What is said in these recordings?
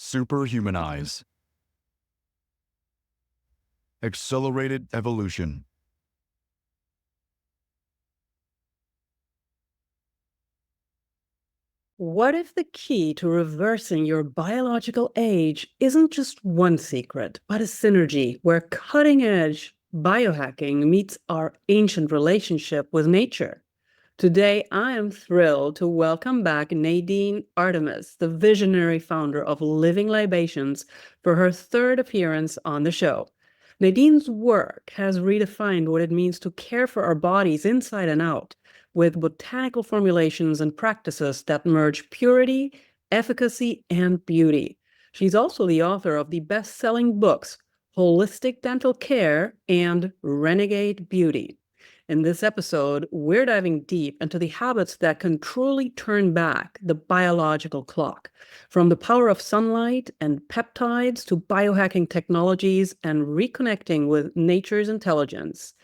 Superhumanize. Accelerated evolution. What if the key to reversing your biological age isn't just one secret, but a synergy where cutting-edge biohacking meets our ancient relationship with nature? Today, I am thrilled to welcome back Nadine Artemis, the visionary founder of Living Libations, for her third appearance on the show. Nadine's work has redefined what it means to care for our bodies inside and out, with botanical formulations and practices that merge purity, efficacy, and beauty. She's also the author of the best-selling books Holistic Dental Care and Renegade Beauty. In this episode, we're diving deep into the habits that can truly turn back the biological clock, from the power of sunlight and peptides to biohacking technologies and reconnecting with nature's intelligence.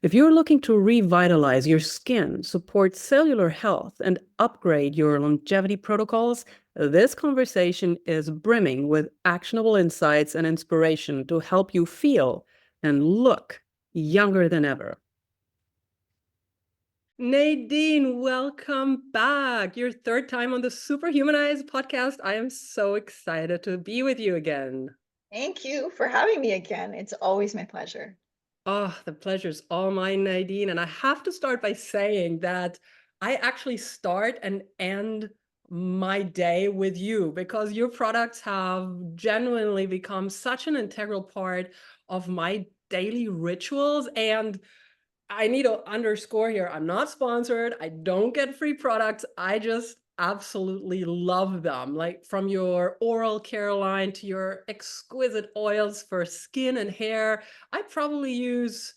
If you're looking to revitalize your skin, support cellular health, and upgrade your longevity protocols, this conversation is brimming with actionable insights and inspiration to help you feel and look younger than ever. Nadine, welcome back. Your third time on the Superhumanized podcast. I am so excited to be with you again. Thank you for having me again. It's always my pleasure. Oh, the pleasure's all mine, Nadine. And I have to start by saying that I actually start and end my day with you because your products have genuinely become such an integral part of my daily rituals. And I need to underscore here, I'm not sponsored. I don't get free products. I just absolutely love them. Like from your oral care line to your exquisite oils for skin and hair. I probably use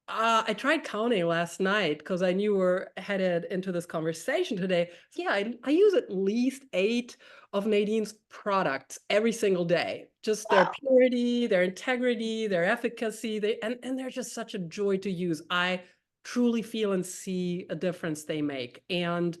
I tried counting last night because I knew we're headed into this conversation today. Yeah, I use at least 8 of Nadine's products every single day. Just their Wow. purity, their integrity, their efficacy, and they're just such a joy to use. I truly feel and see a difference they make. And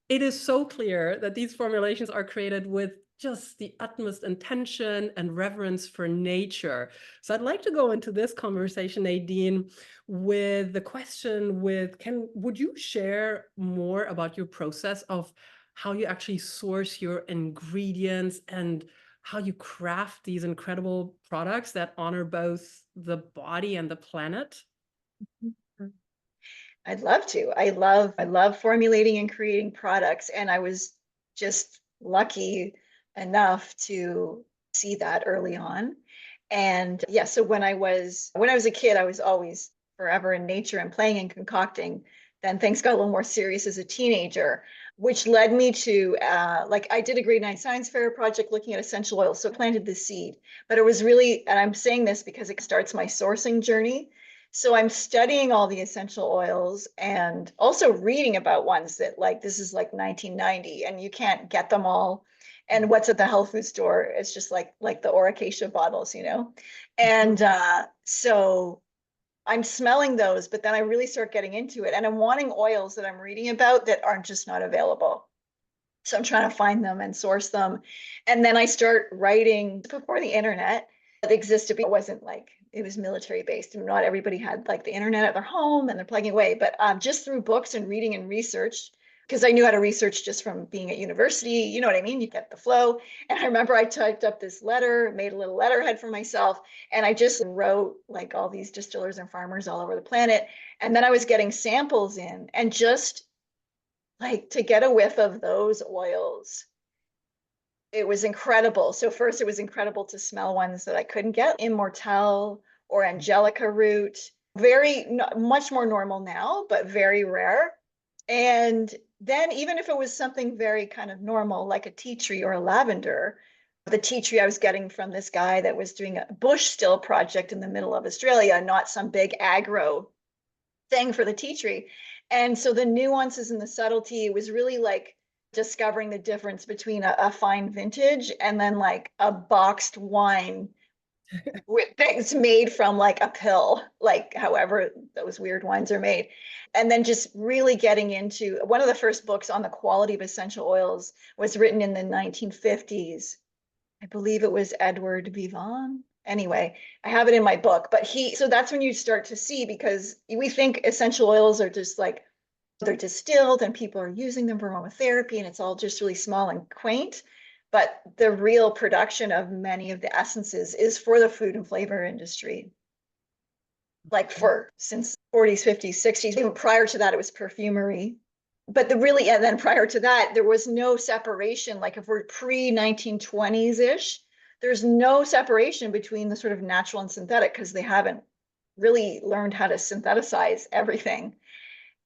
it is so clear that these formulations are created with just the utmost intention and reverence for nature. So I'd like to go into this conversation, Nadine, with the question would you share more about your process of how you actually source your ingredients and how you craft these incredible products that honor both the body and the planet? I'd love to. I love formulating and creating products, and I was just lucky enough to see that early on. And yeah, so when I was a kid, I was always forever in nature and playing and concocting. Then things got a little more serious as a teenager, which led me to like I did a grade 9 science fair project looking at essential oils. So I planted the seed. But it was really, and I'm saying this because it starts my sourcing journey. So I'm studying all the essential oils and also reading about ones that like this is like 1990 and you can't get them all. And what's at the health food store, it's just like the Oracacia bottles, you know? And so I'm smelling those, but then I really start getting into it. And I'm wanting oils that I'm reading about that aren't just not available. So I'm trying to find them and source them. And then I start writing before the internet that existed. It wasn't like it was military based, and not everybody had like the internet at their home and they're plugging away. But just through books and reading and research, because I knew how to research just from being at university. You know what I mean? You get the flow. And I remember I typed up this letter, made a little letterhead for myself, and I just wrote like all these distillers and farmers all over the planet. And then I was getting samples in, and just like to get a whiff of those oils, it was incredible. So first it was incredible to smell ones that I couldn't get, Immortelle or Angelica root, much more normal now, but very rare. And then even if it was something very kind of normal, like a tea tree or a lavender, the tea tree I was getting from this guy that was doing a bush still project in the middle of Australia, not some big agro thing for the tea tree. And so the nuances and the subtlety was really like discovering the difference between a fine vintage and then like a boxed wine with things made from like a pill, like however those weird wines are made. And then just really getting into one of the first books on the quality of essential oils was written in the 1950s. I believe it was Edward Vivon. Anyway, I have it in my book, but so that's when you start to see, because we think essential oils are just like, they're distilled and people are using them for aromatherapy and it's all just really small and quaint. But the real production of many of the essences is for the food and flavor industry. Like since 40s, 50s, 60s, even prior to that, it was perfumery. But and then prior to that, there was no separation. Like if we're pre-1920s-ish, there's no separation between the sort of natural and synthetic because they haven't really learned how to synthesize everything.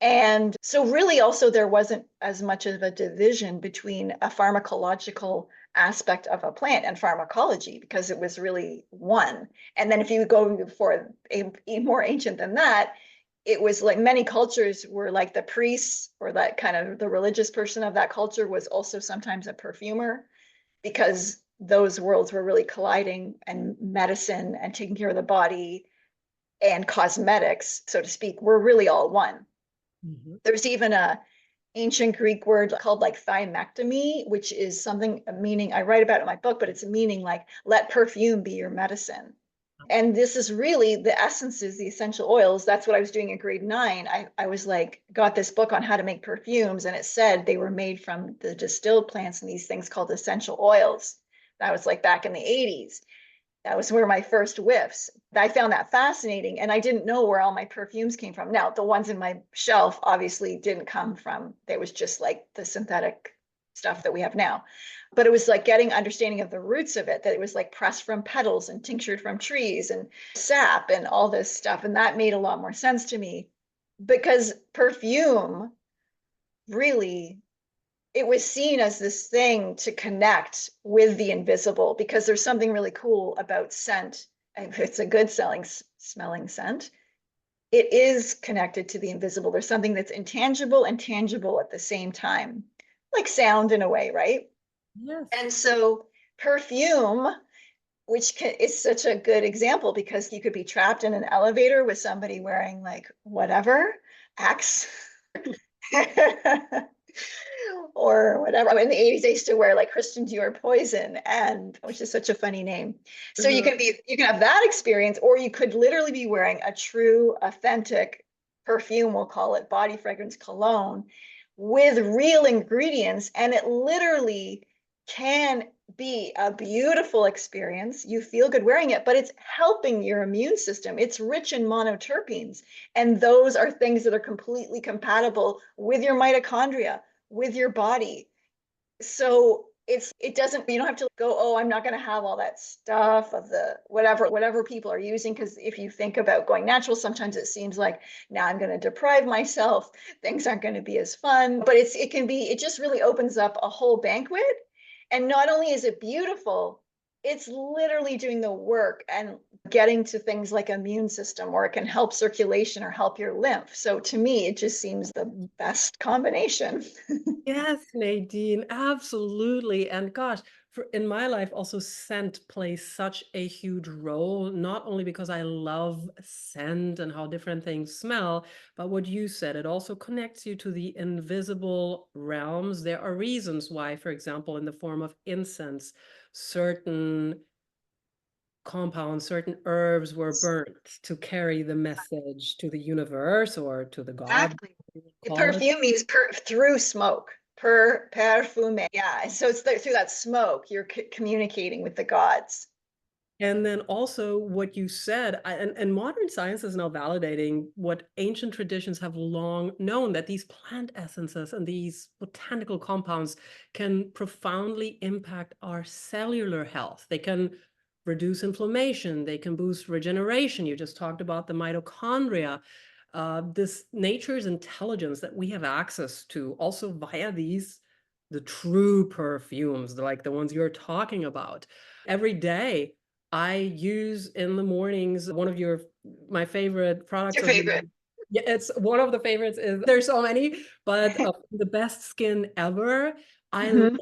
And so really also there wasn't as much of a division between a pharmacological aspect of a plant and pharmacology because it was really one. And then if you go for a more ancient than that, it was like many cultures were like the priests or that kind of the religious person of that culture was also sometimes a perfumer because those worlds were really colliding, and medicine and taking care of the body and cosmetics, so to speak, were really all one. Mm-hmm. There's even a ancient Greek word called like thymectomy, which is something meaning, I write about it in my book, but it's a meaning like let perfume be your medicine. And this is really the essences, the essential oils. That's what I was doing in grade 9. I was like, got this book on how to make perfumes, and it said they were made from the distilled plants and these things called essential oils. That was like back in the 80s. That was where my first whiffs. I found that fascinating, and I didn't know where all my perfumes came from. Now, the ones in my shelf obviously didn't come from, they was just like the synthetic stuff that we have now. But it was like getting understanding of the roots of it, that it was like pressed from petals and tinctured from trees and sap and all this stuff. And that made a lot more sense to me because perfume really, it was seen as this thing to connect with the invisible, because there's something really cool about scent. If it's a good smelling scent, it is connected to the invisible. There's something that's intangible and tangible at the same time, like sound in a way, right? Yes. And so perfume, which is such a good example because you could be trapped in an elevator with somebody wearing like whatever, Axe. Or whatever. In the 80s, they used to wear like Christian Dior Poison, and which is such a funny name. So you can have that experience, or you could literally be wearing a true, authentic perfume, we'll call it body fragrance cologne, with real ingredients, and it literally can be a beautiful experience. You feel good wearing it, but it's helping your immune system. It's rich in monoterpenes, and those are things that are completely compatible with your mitochondria, with your body. So it doesn't, you don't have to go, oh, I'm not going to have all that stuff of the whatever people are using. Because if you think about going natural, sometimes it seems like now I'm going to deprive myself, things aren't going to be as fun. But it just really opens up a whole banquet. And not only is it beautiful, it's literally doing the work and getting to things like immune system, or it can help circulation or help your lymph. So to me, it just seems the best combination. Yes, Nadine, absolutely. And gosh, in my life, also scent plays such a huge role, not only because I love scent and how different things smell, but what you said, it also connects you to the invisible realms. There are reasons why, for example, in the form of incense, certain compounds, certain herbs were burnt to carry the message to the universe or to the god. Exactly. Perfume means through smoke. Perfume. Yeah. So it's through that smoke, you're communicating with the gods. And then also what you said, and modern science is now validating what ancient traditions have long known, that these plant essences and these botanical compounds can profoundly impact our cellular health. They can reduce inflammation, they can boost regeneration. You just talked about the mitochondria. This nature's intelligence that we have access to also via the true perfumes, like the ones you're talking about. Every day, I use in the mornings one of my favorite products. Your favorite. Yeah, it's one of the favorites. There's so many, but the best skin ever. I love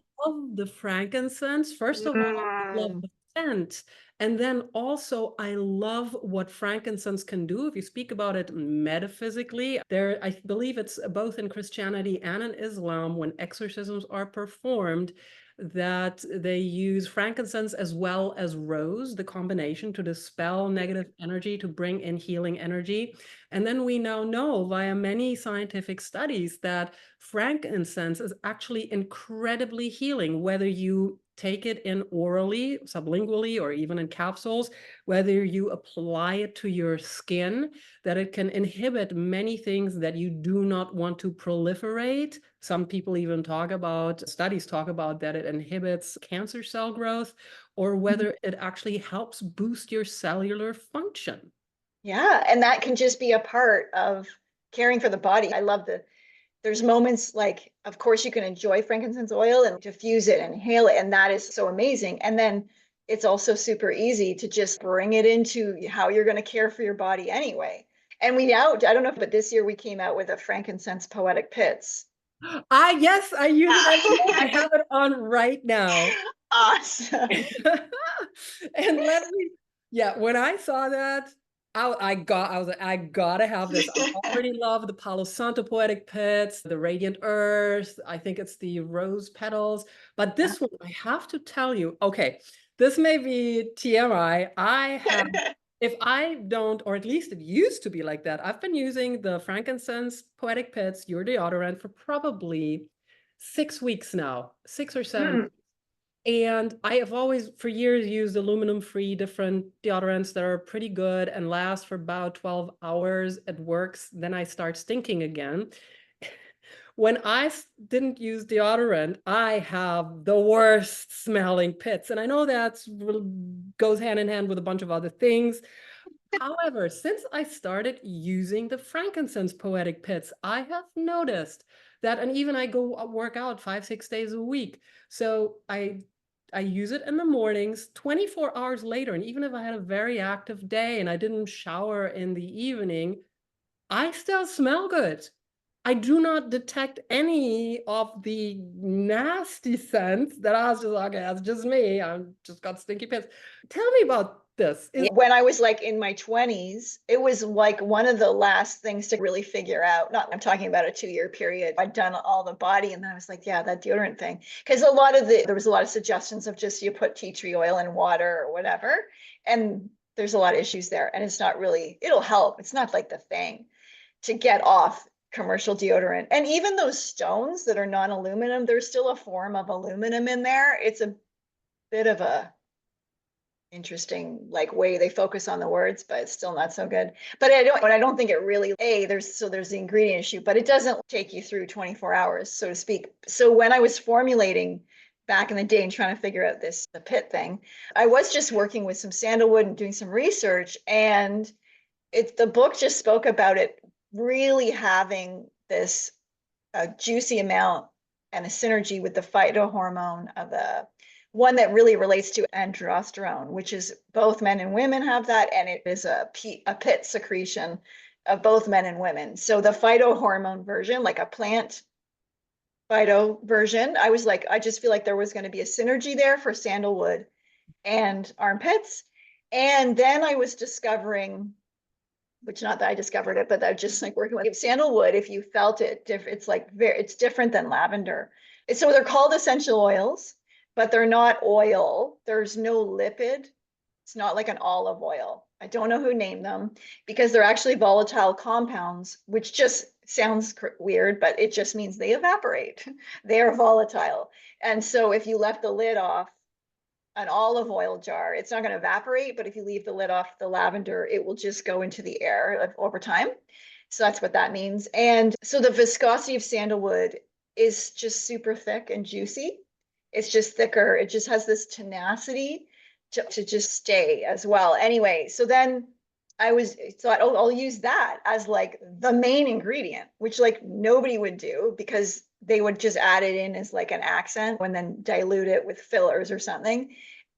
the frankincense. First of all, I love the scent. And then also, I love what frankincense can do. If you speak about it metaphysically, there, I believe it's both in Christianity and in Islam, when exorcisms are performed, that they use frankincense as well as rose, the combination, to dispel negative energy, to bring in healing energy. And then we now know via many scientific studies that frankincense is actually incredibly healing, whether you take it in orally, sublingually, or even in capsules, whether you apply it to your skin, that it can inhibit many things that you do not want to proliferate. Some people even talk about, studies talk about that it inhibits cancer cell growth, or whether it actually helps boost your cellular function. Yeah, and that can just be a part of caring for the body. I love there's moments like, of course, you can enjoy frankincense oil and diffuse it and inhale it, and that is so amazing. And then it's also super easy to just bring it into how you're going to care for your body anyway. And we now, I don't know, but this year we came out with a frankincense poetic pits. Yes, I use it. I have it on right now. Awesome. And when I saw that, I was like, I gotta have this. I already love the Palo Santo Poetic Pits, the Radiant Earth. I think it's the Rose Petals. But this one, I have to tell you, okay, this may be TMI. If I don't, or at least it used to be like that, I've been using the frankincense Poetic Pits, your deodorant, for probably 6 weeks now, 6 or 7. And I have always, for years, used aluminum-free different deodorants that are pretty good and last for about 12 hours. It works. Then I start stinking again. When I didn't use deodorant, I have the worst smelling pits. And I know that goes hand in hand with a bunch of other things. However, since I started using the frankincense poetic pits, I have noticed that, and even I go work out 5, 6 days a week. So I use it in the mornings, 24 hours later, and even if I had a very active day and I didn't shower in the evening, I still smell good. I do not detect any of the nasty scents that I was just like, okay, that's just me. I'm just got stinky pits. Tell me about this. When I was like in my 20s, it was like one of the last things to really figure out. Not, I'm talking about a 2-year period. I'd done all the body, and then I was like, yeah, that deodorant thing. Because there was a lot of suggestions of just you put tea tree oil in water or whatever. And there's a lot of issues there. And it's not really, it'll help. It's not like the thing to get off commercial deodorant. And even those stones that are non-aluminum, there's still a form of aluminum in there. It's a bit of a interesting like way they focus on the words, but it's still not so good. But I don't think it really, there's the ingredient issue, but it doesn't take you through 24 hours, so to speak. So when I was formulating back in the day and trying to figure out the pit thing, I was just working with some sandalwood and doing some research, and the book just spoke about it really having this juicy amount and a synergy with the phytohormone of the one that really relates to androsterone, which is both men and women have that, and it is a pit secretion of both men and women. So the phytohormone version, like a plant phyto version, I was like, I just feel like there was going to be a synergy there for sandalwood and armpits. And then I was discovering, which not that I discovered it, but I just like working with sandalwood. If you felt it, it's like it's different than lavender. So they're called essential oils, but they're not oil. There's no lipid. It's not like an olive oil. I don't know who named them because they're actually volatile compounds, which just sounds weird, but it just means they evaporate. They are volatile. And so if you left the lid off an olive oil jar, it's not going to evaporate, but if you leave the lid off the lavender, it will just go into the air over time. So that's what that means. And so the viscosity of sandalwood is just super thick and juicy. It's just thicker. It just has this tenacity to just stay as well. Anyway, so then I thought, oh, I'll use that as like the main ingredient, which like nobody would do because they would just add it in as like an accent and then dilute it with fillers or something.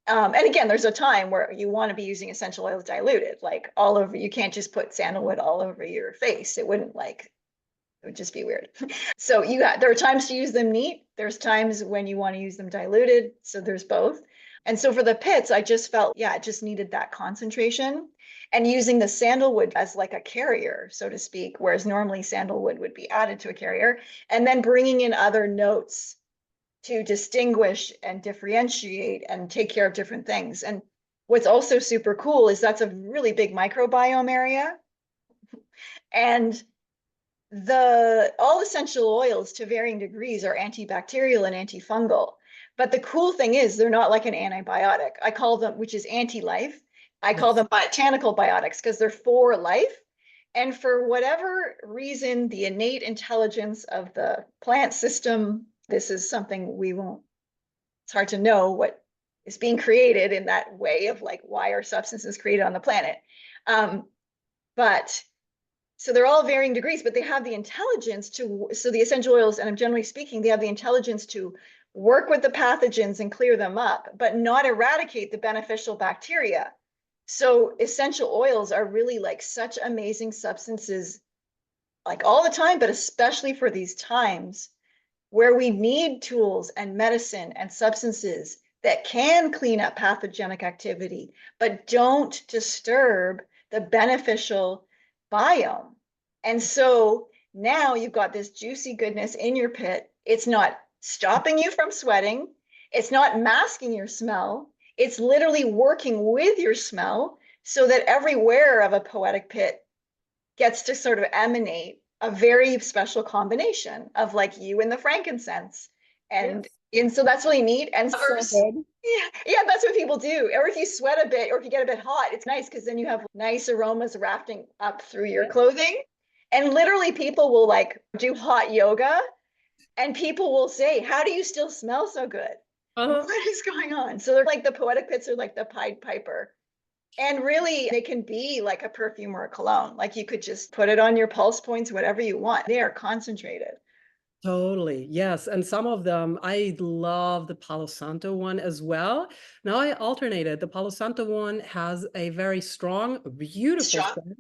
And again, there's a time where you want to be using essential oils diluted, like all over. You can't just put sandalwood all over your face. It would just be weird. So there are times to use them neat. There's times when you want to use them diluted. So there's both. And so for the pits, I just felt, yeah, it just needed that concentration and using the sandalwood as like a carrier, so to speak, whereas normally sandalwood would be added to a carrier, and then bringing in other notes to distinguish and differentiate and take care of different things. And what's also super cool is that's a really big microbiome area. And all essential oils to varying degrees are antibacterial and antifungal. But the cool thing is they're not like an antibiotic. I call them, which is anti-life. I call them botanical biotics because they're for life. And for whatever reason, the innate intelligence of the plant system, this is something we won't, it's hard to know what is being created in that way of like why are substances created on the planet. But so they're all varying degrees, but they have the intelligence so the essential oils, and I'm generally speaking, they have the intelligence to work with the pathogens and clear them up, but not eradicate the beneficial bacteria. So essential oils are really like such amazing substances, like all the time, but especially for these times where we need tools and medicine and substances that can clean up pathogenic activity, but don't disturb the beneficial biome. And so now you've got this juicy goodness in your pit. It's not stopping you from sweating. It's not masking your smell. It's literally working with your smell so that every wearer of a poetic pit gets to sort of emanate a very special combination of like you and the frankincense. And so that's really neat. And yeah, that's what people do. Or if you sweat a bit or if you get a bit hot, it's nice because then you have nice aromas wafting up through your clothing. And literally people will like do hot yoga and people will say, how do you still smell so good? What is going on? So they're like the poetic pits are like the Pied Piper. And really, they can be like a perfume or a cologne. Like you could just put it on your pulse points, whatever you want. They are concentrated. Totally. Yes. And some of them, I love the Palo Santo one as well. Now I alternated. The Palo Santo one has a very strong, beautiful Strong. scent.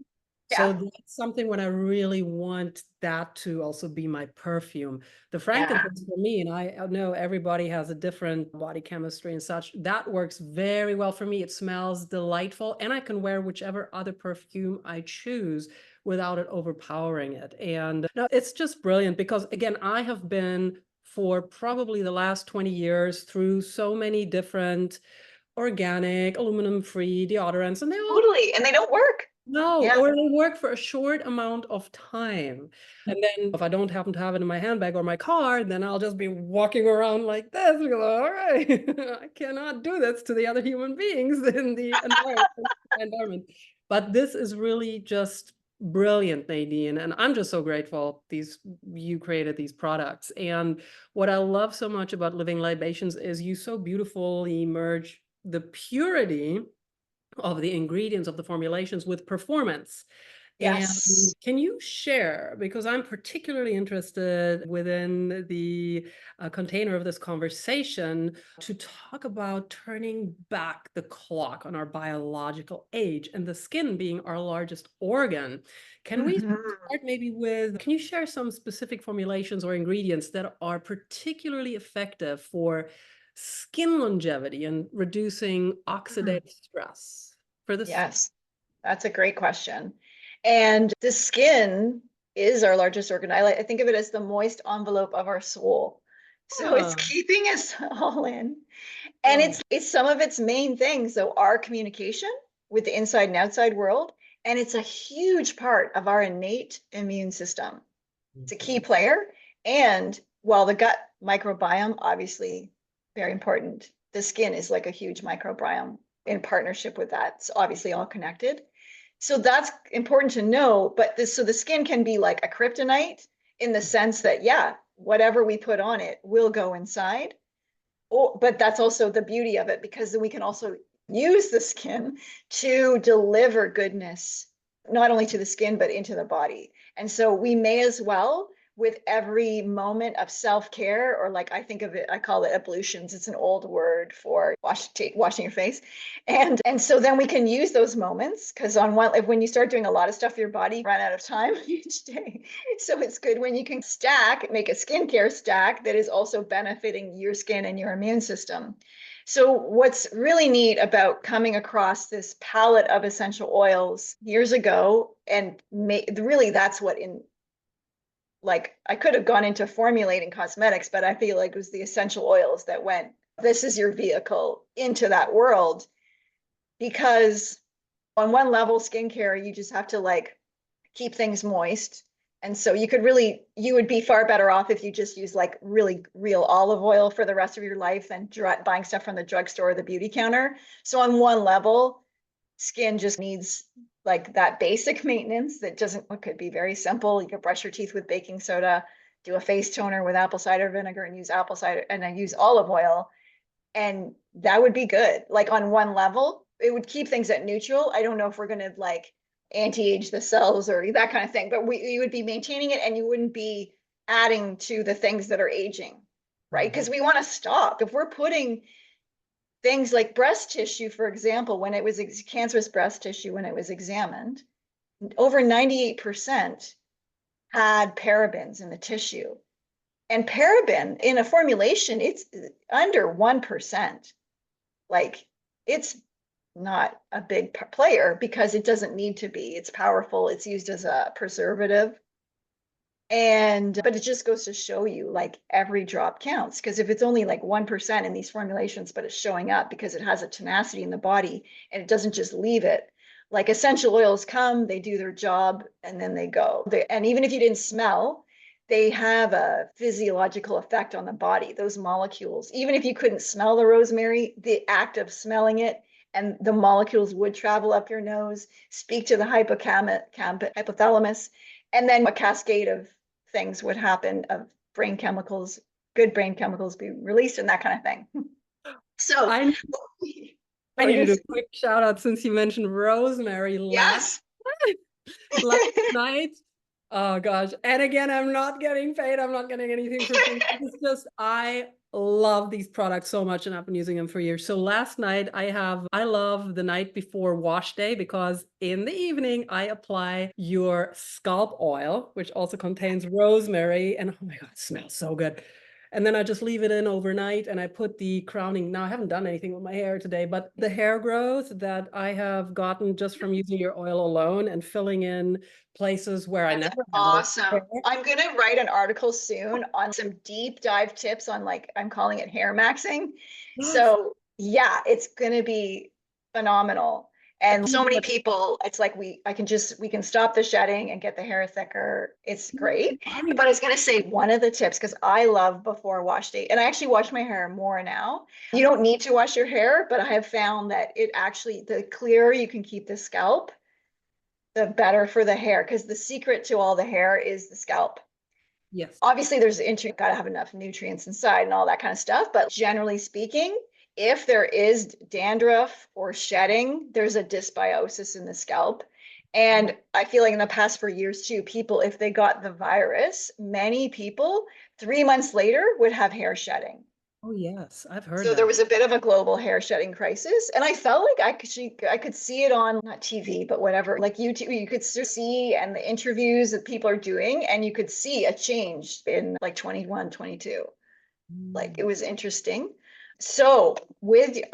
So Yeah. that's something when I really want that to also be my perfume. The Yeah. frankincense for me, and I know everybody has a different body chemistry and such, that works very well for me. It smells delightful, and I can wear whichever other perfume I choose without it overpowering it. And no, it's just brilliant because, again, I have been for probably the last 20 years through so many different organic, aluminum-free deodorants, and they all Totally. And they don't work. no, Yeah. or they work for a short amount of time. And then if I don't happen to have it in my handbag or my car, then I'll just be walking around like this. And go, all right, I cannot do this to the other human beings in the environment. But this is really just brilliant, Nadine. And I'm just so grateful you created these products. And what I love so much about Living Libations is you so beautifully merge the purity of the ingredients of the formulations with performance. And Yes. can you share, because I'm particularly interested within the container of this conversation, to talk about turning back the clock on our biological age and the skin being our largest organ. Can we start maybe with, can you share some specific formulations or ingredients that are particularly effective for skin longevity and reducing oxidative stress for this? Yes. That's a great question. And the skin is our largest organ. I think of it as the moist envelope of our soul. So it's keeping us all in. And it's some of its main things. So our communication with the inside and outside world. And it's a huge part of our innate immune system. It's a key player. And while the gut microbiome, obviously very important, the skin is like a huge microbiome in partnership with that. It's obviously all connected. So that's important to know. But so the skin can be like a kryptonite in the sense that, yeah, whatever we put on it will go inside. But that's also the beauty of it, because then we can also use the skin to deliver goodness, not only to the skin, but into the body. And so we may as well, with every moment of self-care, or like I think of it, I call it ablutions. It's an old word for washing your face. And so then we can use those moments, because on one, if when you start doing a lot of stuff for your body, you run out of time each day. So it's good when you can make a skincare stack that is also benefiting your skin and your immune system. So what's really neat about coming across this palette of essential oils years ago, and really that's what like I could have gone into formulating cosmetics, but I feel like it was the essential oils that went, this is your vehicle into that world. Because on one level, skincare, you just have to like keep things moist. And so you would be far better off if you just use like really real olive oil for the rest of your life than buying stuff from the drugstore or the beauty counter. So on one level, skin just needs like that basic maintenance that doesn't, it could be very simple. You could brush your teeth with baking soda, do a face toner with apple cider vinegar and use apple cider and then use olive oil. And that would be good. Like on one level, it would keep things at neutral. I don't know if we're going to like anti-age the cells or that kind of thing, but you would be maintaining it and you wouldn't be adding to the things that are aging, right? Because we want to stop. If we're putting things like breast tissue, for example, when it was cancerous breast tissue, when it was examined, over 98% had parabens in the tissue. And paraben in a formulation, it's under 1%. Like it's not a big player because it doesn't need to be. It's powerful. It's used as a preservative. But it just goes to show you like every drop counts, because if it's only like 1% in these formulations, but it's showing up because it has a tenacity in the body and it doesn't just leave it. Like essential oils come, they do their job, and then they go. And even if you didn't smell, they have a physiological effect on the body, those molecules. Even if you couldn't smell the rosemary, the act of smelling it and the molecules would travel up your nose, speak to the hypothalamus, and then a cascade of things would happen of brain chemicals, good brain chemicals be released and that kind of thing. So I needed a quick shout out since you mentioned rosemary yes. last night. Oh gosh. And again, I'm not getting paid. I'm not getting anything for free. It's just, I love these products so much and I've been using them for years. So last night I love the night before wash day, because in the evening I apply your scalp oil, which also contains rosemary. And oh my God, it smells so good. And then I just leave it in overnight and I put the crowning. Now I haven't done anything with my hair today, but the hair growth that I have gotten just from using your oil alone and filling in places where I never awesome. I'm going to write an article soon on some deep dive tips on, like, I'm calling it hair maxing. So yeah, it's going to be phenomenal. And so many people, it's like we can stop the shedding and get the hair thicker. It's great. But I was going to say one of the tips, because I love before wash day, and I actually wash my hair more now. You don't need to wash your hair, but I have found that the clearer you can keep the scalp, the better for the hair, because the secret to all the hair is the scalp. Yes. Obviously, got to have enough nutrients inside and all that kind of stuff. But generally speaking, if there is dandruff or shedding, there's a dysbiosis in the scalp. And I feel like in the past for years too, people, if they got the virus, many people 3 months later would have hair shedding. Oh yes, I've heard So that. there was a bit of a global hair shedding crisis, and I felt like I could see it on, not TV, but whatever, like YouTube. You could see, and the interviews that people are doing, and you could see a change in like 21, 22. Like it was interesting. So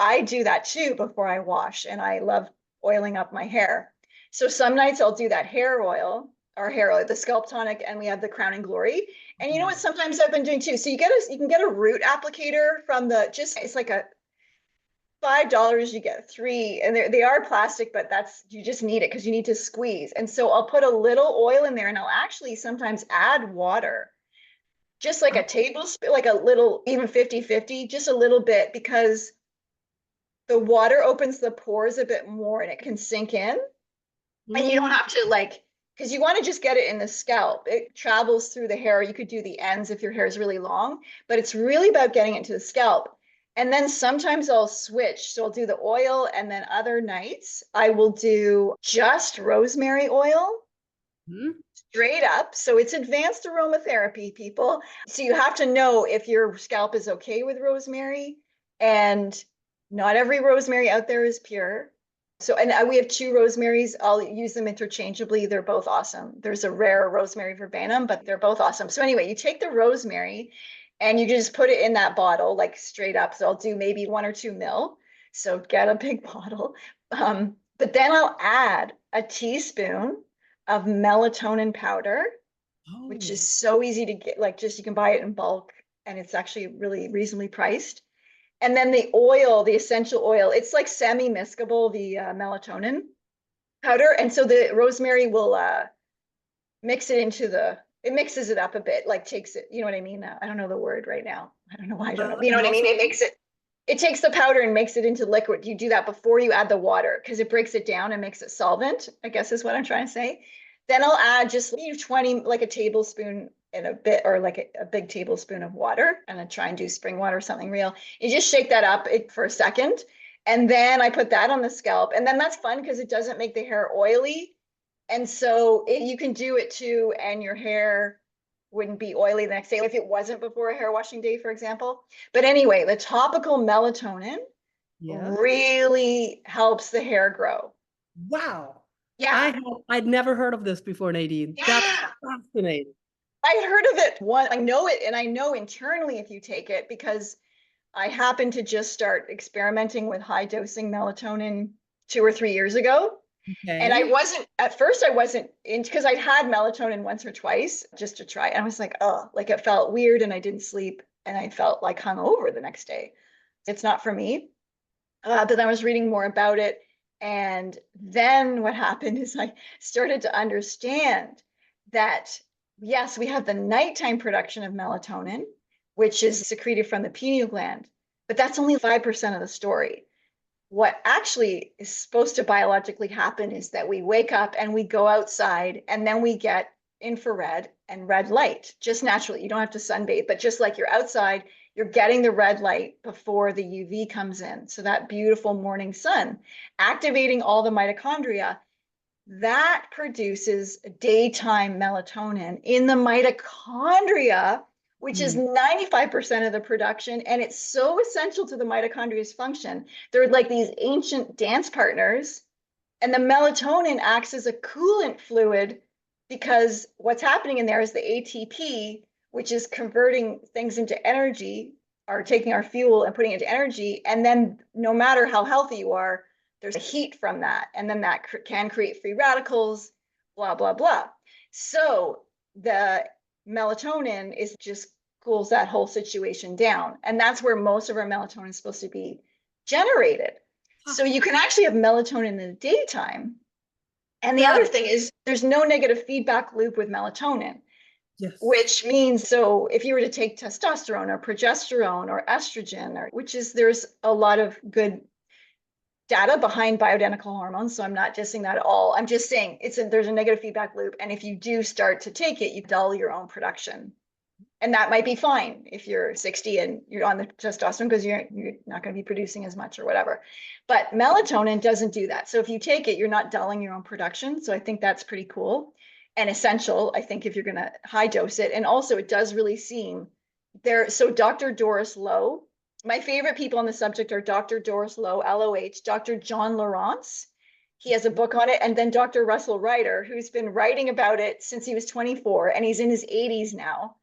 I do that too before I wash, and I love oiling up my hair. So some nights I'll do that hair oil, the scalp tonic, and we have the crowning glory. And you know what? Sometimes I've been doing too. So you can get a root applicator from it's like a $5. You get 3, and they are plastic, but you just need it because you need to squeeze. And so I'll put a little oil in there, and I'll actually sometimes add water, just like a tablespoon, like a little, even 50-50, just a little bit, because the water opens the pores a bit more and it can sink in. And you don't have to because you want to just get it in the scalp. It travels through the hair. You could do the ends if your hair is really long, but it's really about getting it to the scalp. And then sometimes I'll switch. So I'll do the oil, and then other nights I will do just rosemary oil Mhm. straight up. So it's advanced aromatherapy, people. So you have to know if your scalp is okay with rosemary. And not every rosemary out there is pure. So, and we have two rosemaries. I'll use them interchangeably. They're both awesome. There's a rare rosemary verbenum, but they're both awesome. So anyway, you take the rosemary and you just put it in that bottle, like straight up. So I'll do maybe 1 or 2 ml. So get a big bottle. But then I'll add a teaspoon of melatonin powder, which Oh. is so easy to get, like just you can buy it in bulk and it's actually really reasonably priced. And then the oil, the essential oil, it's like semi-miscible, the melatonin powder. And so the rosemary will mix it into it mixes it up a bit, like takes it, you know what I mean? I don't know the word right now. I don't know why I don't know. You know what I mean? It takes the powder and makes it into liquid. You do that before you add the water because it breaks it down and makes it solvent, I guess is what I'm trying to say. Then I'll add just 20, like a tablespoon and a bit, or like a big tablespoon of water. And I try and do spring water or something real. You just shake that up for a second. And then I put that on the scalp. And then that's fun because it doesn't make the hair oily. And so you can do it too, and your hair wouldn't be oily the next day if it wasn't before a hair washing day, for example. But anyway, the topical melatonin Yeah. really helps the hair grow. Wow. Yeah. I'd never heard of this before, Nadine. That's Yeah. fascinating. I had heard of it. I know it, and I know internally if you take it because I happened to just start experimenting with high dosing melatonin 2 or 3 years ago. And I Okay. wasn't, at first I wasn't in, because I'd had melatonin once or twice just to try. And I was like, oh, like it felt weird and I didn't sleep and I felt like hungover the next day. It's not for me. But then I was reading more about it. And then what happened is I started to understand that, yes, we have the nighttime production of melatonin, which is secreted from the pineal gland, but that's only 5% of the story. What actually is supposed to biologically happen is that we wake up and we go outside and then we get infrared and red light just naturally. You don't have to sunbathe, but just like you're outside, you're getting the red light before the UV comes in. So that beautiful morning sun activating all the mitochondria that produces daytime melatonin in the mitochondria, which is 95% of the production. And it's so essential to the mitochondria's function. They're like these ancient dance partners. And the melatonin acts as a coolant fluid because what's happening in there is the ATP, which is converting things into energy or taking our fuel and putting it into energy. And then no matter how healthy you are, there's a heat from that. And then that can create free radicals, blah, blah, blah. So the melatonin is just cools that whole situation down. And that's where most of our melatonin is supposed to be generated. So you can actually have melatonin in the daytime. And the other That, thing is there's no negative feedback loop with melatonin, yes. which means, so if you were to take testosterone or progesterone or estrogen, or there's a lot of good data behind bioidentical hormones. So I'm not dissing that at all. I'm just saying there's a negative feedback loop. And if you do start to take it, you dull your own production. And that might be fine if you're 60 and you're on the testosterone because you're not going to be producing as much or whatever. But melatonin doesn't do that. So if you take it, you're not dulling your own production. So I think that's pretty cool and essential, I think, if you're going to high dose it. And also it does really seem there. So Dr. Doris Lowe, my favorite people on the subject are Dr. Doris Lowe, LOH, Dr. John Lawrence. He has a book on it. And then Dr. Russell Ryder, who's been writing about it since he was 24 and he's in his 80s now.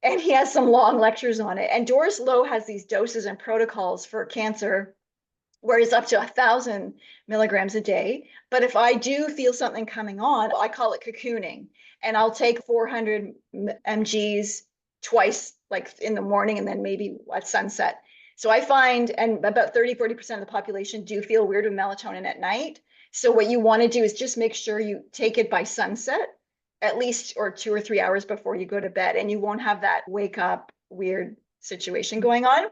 And he has some long lectures on it. And Doris Lowe has these doses and protocols for cancer where it's up to 1,000 milligrams a day. But if I do feel something coming on, I call it cocooning. And I'll take 400 mgs twice, like in the morning and then maybe at sunset. So I find, and about 30–40% of the population do feel weird with melatonin at night. So what you want to do is just make sure you take it by sunset at least, or 2 or 3 hours before you go to bed, and you won't have that wake up weird situation going on.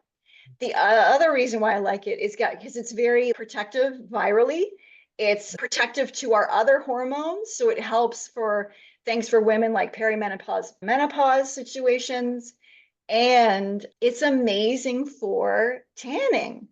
The other reason why I like it is because it's very protective virally. It's protective to our other hormones. So it helps for things for women like perimenopause, menopause situations. And it's amazing for tanning.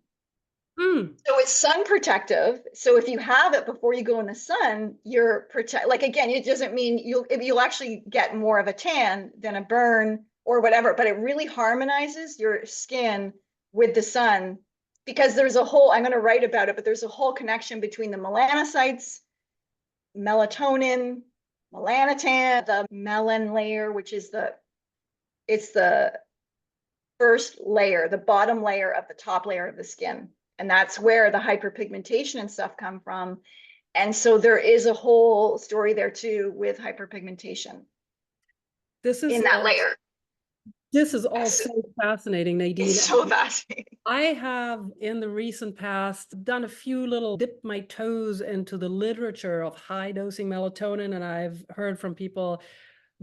Mm. So it's sun protective. So if you have it before you go in the sun, you're protect. Like again, it doesn't mean you'll actually get more of a tan than a burn or whatever, but it really harmonizes your skin with the sun because there's a whole. I'm going to write about it, but there's a whole connection between the melanocytes, melatonin, melanotan, the melon layer, which is it's the first layer, the bottom layer of the top layer of the skin. And that's where the hyperpigmentation and stuff come from. And so there is a whole story there too with hyperpigmentation This is in that all layer. this is all Yes, so fascinating, Nadine. it's so fascinating. I have in the recent past done a few little dip my toes into the literature of high dosing melatonin, and I've heard from people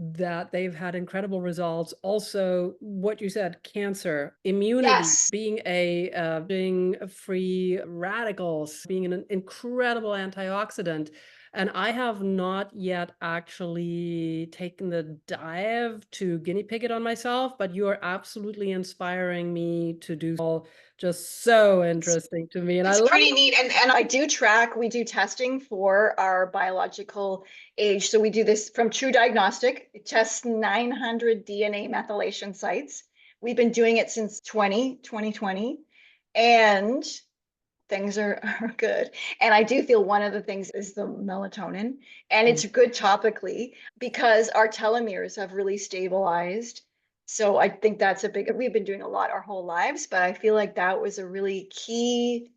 that they've had incredible results. Also, what you said, cancer, immunity, Yes. being free radicals, being an incredible antioxidant. And I have not yet actually taken the dive to guinea pig it on myself, but you are absolutely inspiring me to do all. Just so interesting to me. And I It's love pretty neat. And I do track, we do testing for our biological age. So we do this from True Diagnostic. It tests 900 DNA methylation sites. We've been doing it since 2020. And things are good. And I do feel one of the things is the melatonin. And it's good topically because our telomeres have really stabilized. So I think that's a big, we've been doing a lot our whole lives, but I feel like that was a really key,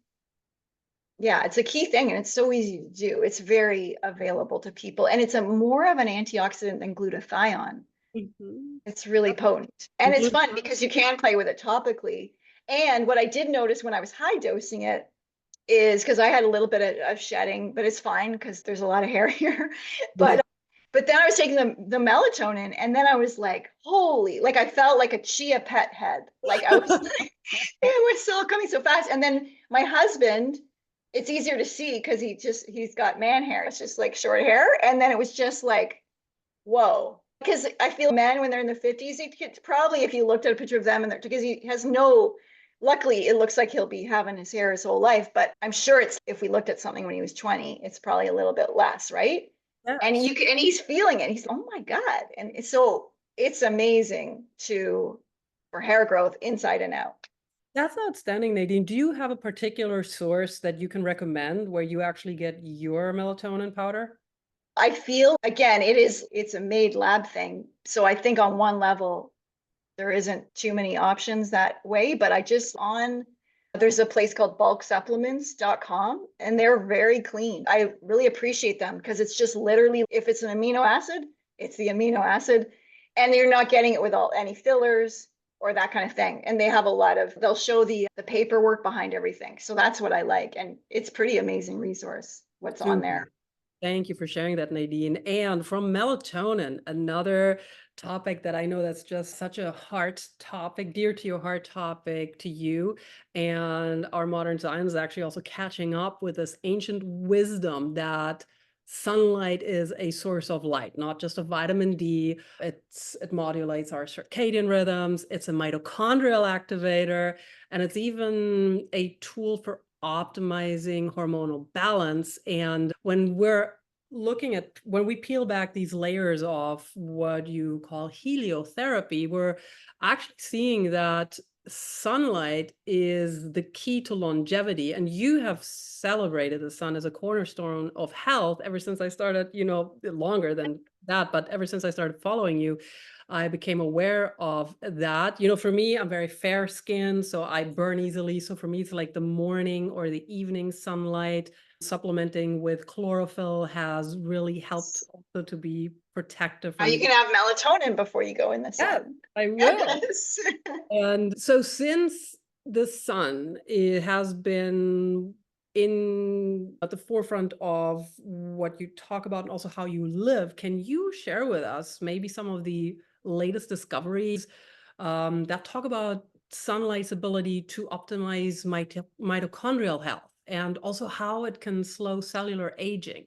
yeah, it's a key thing and it's so easy to do. It's very available to people and it's a more of an antioxidant than glutathione. Mhm. It's really potent and it's fun because you can play with it topically. And what I did notice when I was high dosing it is because I had a little bit of shedding, but it's fine because there's a lot of hair here. Yeah. But then I was taking the melatonin, and then I was like, holy, like I felt like a chia pet head. Like I was like, it was so coming so fast. And then my husband, it's easier to see because he's got man hair. It's just like short hair. And then it was just like, whoa. Because I feel men when they're in the 50s, he could probably if you looked at a picture of them and because he has no luckily it looks like he'll be having his hair his whole life, but I'm sure it's if we looked at something when he was 20, it's probably a little bit less, right? And Yes. and he's feeling it. He's oh my God. And so it's amazing for hair growth inside and out. That's outstanding, Nadine. Do you have a particular source that you can recommend where you actually get your melatonin powder? I feel again, it's a made lab thing. So I think on one level there isn't too many options that way, but I just on there's a place called bulksupplements.com and they're very clean. I really appreciate them because it's just literally if it's an amino acid, it's the amino acid and you're not getting it with any fillers or that kind of thing. And they have a lot of they'll show the paperwork behind everything. So that's what I like and it's pretty amazing resource what's on there. Super. Thank you for sharing that, Nadine. And from melatonin, another topic that I know that's just such a heart topic, dear to your heart topic to you. And our modern science is actually also catching up with this ancient wisdom that sunlight is a source of light, not just of vitamin D. It modulates our circadian rhythms. It's a mitochondrial activator, and it's even a tool for optimizing hormonal balance. And when we peel back these layers of what you call heliotherapy, we're actually seeing that sunlight is the key to longevity. And you have celebrated the sun as a cornerstone of health ever since I started, longer than that, but ever since I started following you, I became aware of that. For me, I'm very fair skinned, so I burn easily. So for me, it's like the morning or the evening sunlight. Supplementing with chlorophyll has really helped also to be protective Now from you the. can have melatonin before you go in the Yes, sun. I will. Yes. And so since the sun, it has been at the forefront of what you talk about and also how you live, can you share with us maybe some of the latest discoveries that talk about sunlight's ability to optimize mitochondrial health and also how it can slow cellular aging?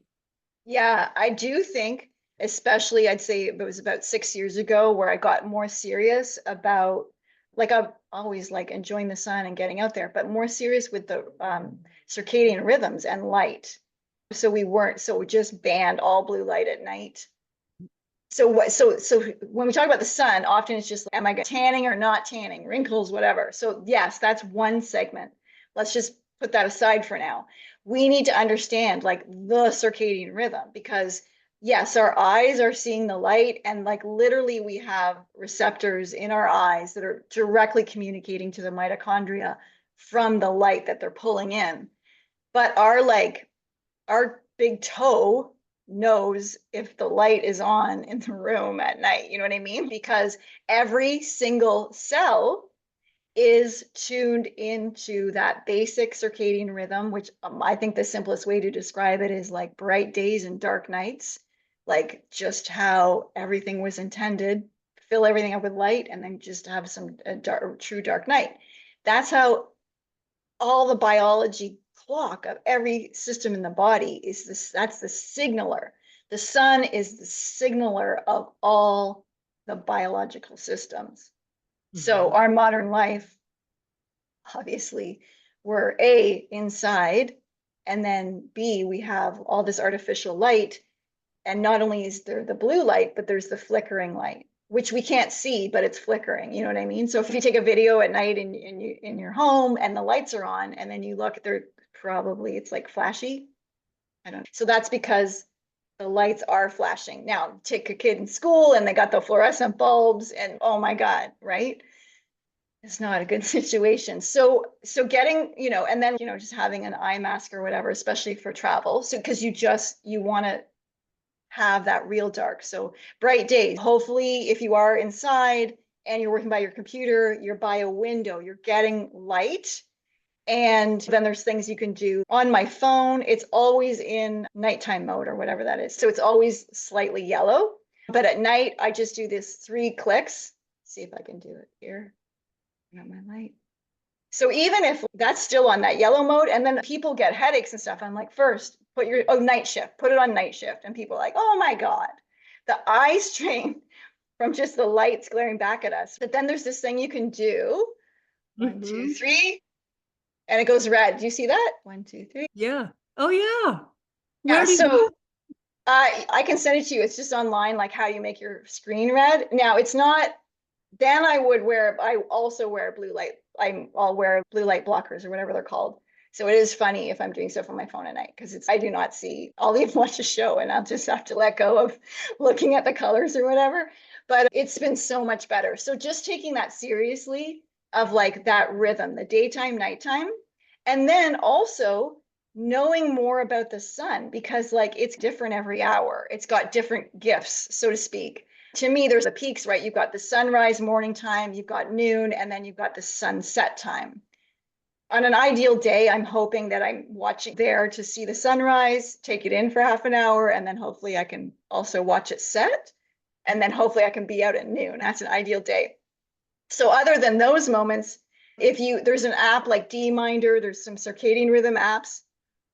Yeah, I do think, especially I'd say it was about 6 years ago where I got more serious about like always like enjoying the sun and getting out there, but more serious with the circadian rhythms and light. So we just banned all blue light at night. So when we talk about the sun, often it's just, am I tanning or not tanning, wrinkles, whatever. So yes, that's one segment. Let's just put that aside for now. We need to understand like the circadian rhythm, because yes, our eyes are seeing the light, and like literally we have receptors in our eyes that are directly communicating to the mitochondria from the light that they're pulling in. But our big toe knows if the light is on in the room at night. You know what I mean? Because every single cell is tuned into that basic circadian rhythm, which I think the simplest way to describe it is like bright days and dark nights, like just how everything was intended, fill everything up with light, and then just have some true dark night. That's how all the biology clock of every system in the body is this. That's the signaler. The sun is the signaler of all the biological systems. So our modern life, obviously, we're A, inside, and then B, we have all this artificial light. And not only is there the blue light, but there's the flickering light, which we can't see, but it's flickering. You know what I mean? So if you take a video at night in your home and the lights are on, and then you look, it's like flashy. I don't know. So that's because the lights are flashing. Now, take a kid in school and they got the fluorescent bulbs, and oh my God, right? It's not a good situation. So getting, and then, just having an eye mask or whatever, especially for travel. So, because you want to have that real dark. So bright days, hopefully if you are inside and you're working by your computer, you're by a window, you're getting light. And then there's things you can do. On my phone, it's always in nighttime mode or whatever that is. So it's always slightly yellow. But at night, I just do this 3 clicks. See if I can do it here. Got my light. So even if that's still on that yellow mode, and then people get headaches and stuff, I'm like, first, put night shift, put it on night shift. And people are like, oh my God, the eye strain from just the lights glaring back at us. But then there's this thing you can do. 1, 2, 3. And it goes red. Do you see that? 1, 2, 3. Yeah. Oh, yeah. Yeah. Where do you So I can send it to you. It's just online, like how you make your screen red. Now it's not. Then I also wear blue light. I'll wear blue light blockers or whatever they're called. So it is funny if I'm doing stuff on my phone at night, because I do not see. I'll even watch a show and I'll just have to let go of looking at the colors or whatever. But it's been so much better. So just taking that seriously, of like that rhythm, the daytime, nighttime, and then also knowing more about the sun, because like it's different every hour. It's got different gifts, so to speak. To me, there's the peaks, right? You've got the sunrise morning time, you've got noon, and then you've got the sunset time. On an ideal day, I'm hoping that I'm watching there to see the sunrise, take it in for half an hour, and then hopefully I can also watch it set. And then hopefully I can be out at noon. That's an ideal day. So other than those moments, there's an app like DMinder, there's some circadian rhythm apps.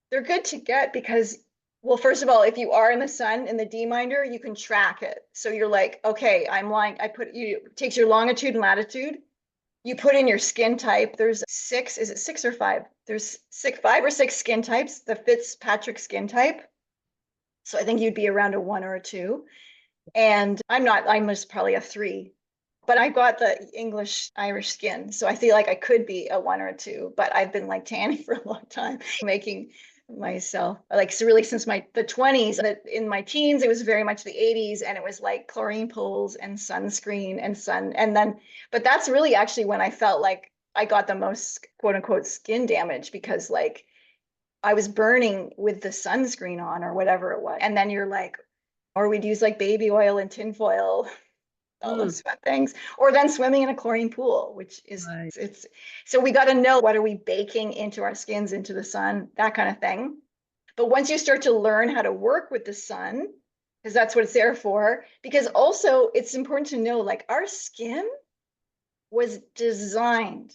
They're good to get because, well, first of all, if you are in the sun in the DMinder, you can track it. So you're like, okay, it takes your longitude and latitude. You put in your skin type. There's 6, is it 6 or 5? There's 5 or 6 skin types, the Fitzpatrick skin type. So I think you'd be around a 1 or a 2. And I'm just probably a 3. But I got the English Irish skin. So I feel like I could be a 1 or a 2, but I've been like tanning for a long time, making myself like, so really since the 20s. In my teens, it was very much the 80s, and it was like chlorine pools and sunscreen and sun. And then, but that's really actually when I felt like I got the most quote unquote skin damage, because like I was burning with the sunscreen on or whatever it was. And then you're like, or we'd use like baby oil and tinfoil, all those fun things, or then swimming in a chlorine pool, which is, it's, so we got to know, what are we baking into our skins, into the sun, that kind of thing. But once you start to learn how to work with the sun, because that's what it's there for, because also it's important to know, like our skin was designed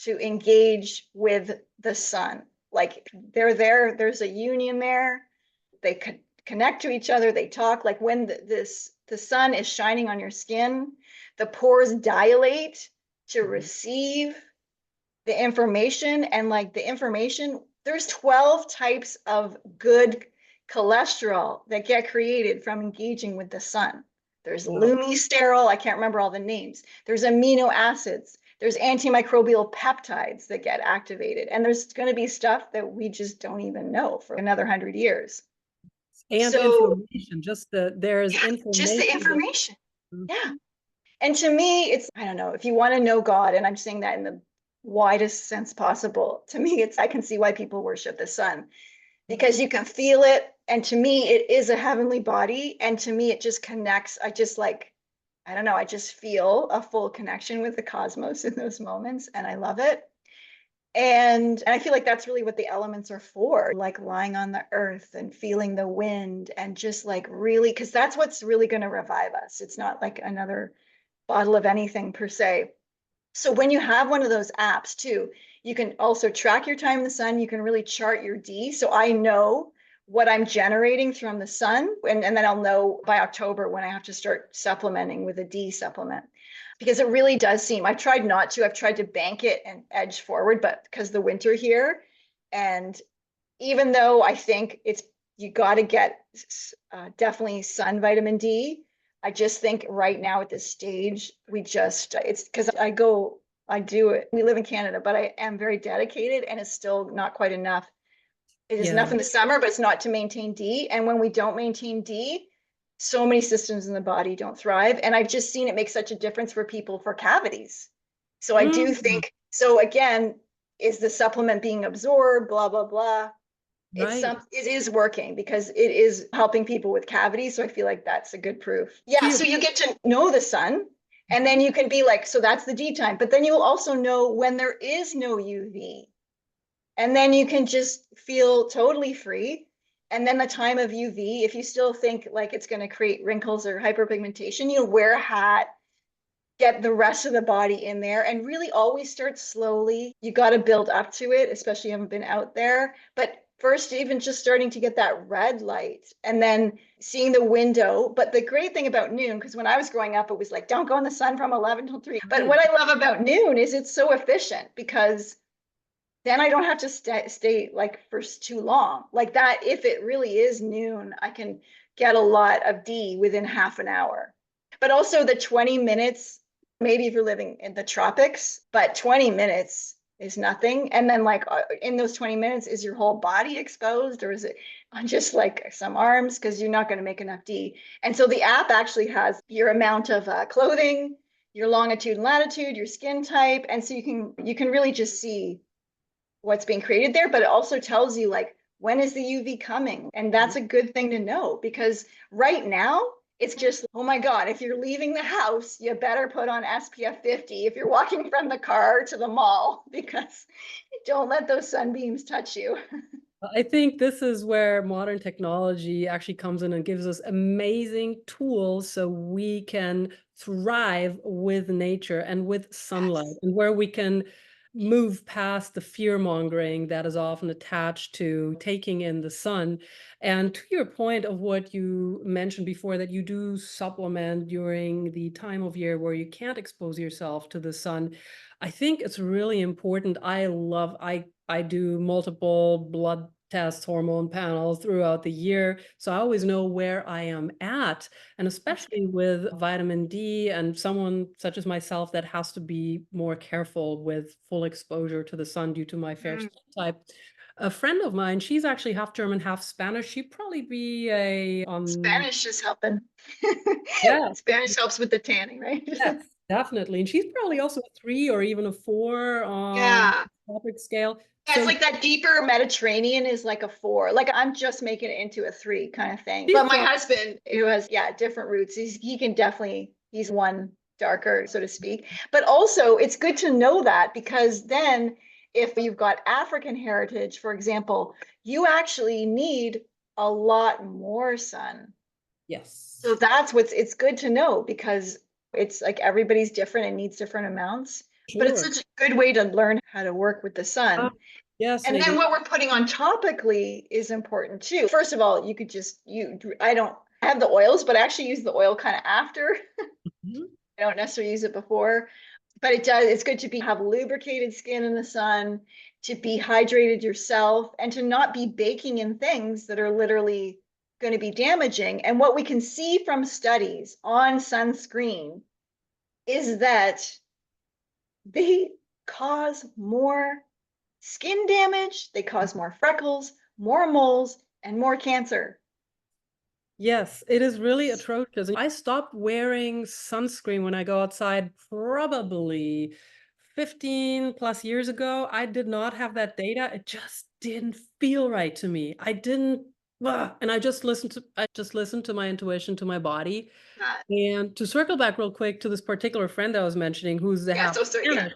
to engage with the sun. Like there's a union there. They could connect to each other. They talk. Like when the sun is shining on your skin, the pores dilate to receive the information. And like the information, there's 12 types of good cholesterol that get created from engaging with the sun. There's lumisterol, I can't remember all the names. There's amino acids. There's antimicrobial peptides that get activated. And there's going to be stuff that we just don't even know for another 100 years. And So information, there's information. just the information. Mhm. Yeah. And to me, it's, I don't know, if you want to know God, and I'm saying that in the widest sense possible, to me, I can see why people worship the sun, because you can feel it. And to me, it is a heavenly body. And to me, it just connects. I just like, I don't know, I just feel a full connection with the cosmos in those moments. And I love it. And I feel like that's really what the elements are for, like lying on the earth and feeling the wind and just like really, because that's what's really going to revive us. It's not like another bottle of anything per se. So when you have one of those apps too, you can also track your time in the sun. You can really chart your D. So I know what I'm generating from the sun. And then I'll know by October when I have to start supplementing with a D supplement. Because it really does seem, I've tried not to, I've tried to bank it and edge forward, but because the winter here. And even though I think you got to get definitely sun vitamin D, I just think right now at this stage, it's because I do it. We live in Canada, but I am very dedicated and it's still not quite enough. It is enough in the summer, but it's not to maintain D. And when we don't maintain D, so many systems in the body don't thrive. And I've just seen it make such a difference for people for cavities. So I do think, so again, is the supplement being absorbed, blah, blah, blah. It is working because it is helping people with cavities. So I feel like that's a good proof. Yeah. So you get to know the sun and then you can be like, so that's the D time, but then you'll also know when there is no UV. And then you can just feel totally free. And then the time of UV, if you still think like it's going to create wrinkles or hyperpigmentation, wear a hat, get the rest of the body in there, and really always start slowly. You got to build up to it, especially if you haven't been out there. But first, even just starting to get that red light and then seeing the window. But the great thing about noon, because when I was growing up, it was like, don't go in the sun from 11 till 3. But what I love about noon is it's so efficient because then I don't have to stay like for too long. Like that, if it really is noon, I can get a lot of D within half an hour. But also the 20 minutes, maybe if you're living in the tropics, but 20 minutes is nothing. And then like in those 20 minutes, is your whole body exposed or is it on just like some arms? Because you're not going to make enough D. And so the app actually has your amount of clothing, your longitude and latitude, your skin type. And so you can really just see what's being created there, but it also tells you like, when is the UV coming? And that's a good thing to know because right now it's just, oh my God, if you're leaving the house, you better put on SPF 50 if you're walking from the car to the mall, because don't let those sunbeams touch you. I think this is where modern technology actually comes in and gives us amazing tools so we can thrive with nature and with sunlight, and where we can move past the fear mongering that is often attached to taking in the sun. And to your point of what you mentioned before, that you do supplement during the time of year where you can't expose yourself to the sun, I think it's really important. I do multiple blood tests, hormone panels throughout the year. So I always know where I am at. And especially with vitamin D and someone such as myself that has to be more careful with full exposure to the sun due to my fair skin type. A friend of mine, she's actually half German, half Spanish. She'd probably be Spanish is helping. Yeah. Spanish helps with the tanning, right? Yes, definitely. And she's probably also a 3 or even a 4 on Yeah. the tropic scale. Yeah, So it's like that deeper Mediterranean is like a 4. Like I'm just making it into a 3 kind of thing. she's But my husband, who has, different roots, he's one darker, so to speak. But also it's good to know that because then if you've got African heritage, for example, you actually need a lot more sun. yes. So it's good to know because it's like everybody's different and needs different amounts. But it's Sure. such a good way to learn how to work with the sun. Yes, And then Nadine. what we're putting on topically is important too. First of all, I have the oils, but I actually use the oil kind of after. Mhm. I don't necessarily use it before. But it does, it's good to have lubricated skin in the sun, to be hydrated yourself, and to not be baking in things that are literally going to be damaging. And what we can see from studies on sunscreen is that they cause more skin damage, they cause more freckles, more moles, and more cancer. Yes, it is really atrocious. I stopped wearing sunscreen when I go outside probably 15 plus years ago. I did not have that data. It just didn't feel right to me. I didn't, and I just listened to my intuition, to my body. And to circle back real quick to this particular friend I was mentioning, who's the Yeah, half so yeah. Spanish.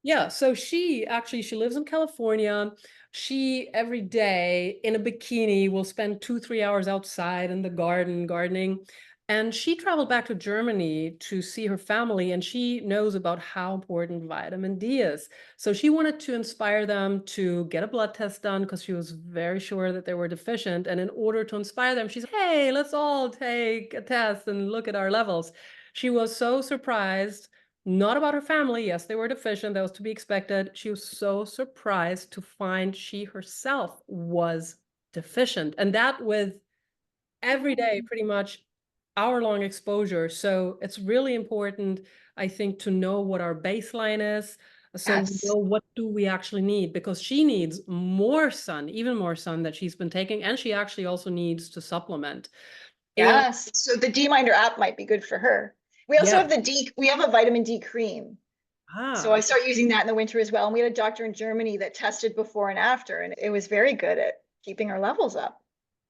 Yeah, so she lives in California. She every day in a bikini will spend 2, 3 hours outside in the gardening. And she traveled back to Germany to see her family, and she knows about how important vitamin D is. So she wanted to inspire them to get a blood test done because she was very sure that they were deficient. And in order to inspire them, she said, "Hey, let's all take a test and look at our levels." She was so surprised, not about her family. Yes, they were deficient. That was to be expected. She was so surprised to find she herself was deficient. And that with every day, pretty much hour-long exposure. So it's really important, I think, to know what our baseline is. So we Yes. know what do we actually need, because she needs more sun, even more sun that she's been taking. And she actually also needs to supplement. And Yes. So the D Minder app might be good for her. We also yeah, have we have a vitamin D cream. So I ah, start using that in the winter as well. And we had a doctor in Germany that tested before and after, and it was very good at keeping our levels up.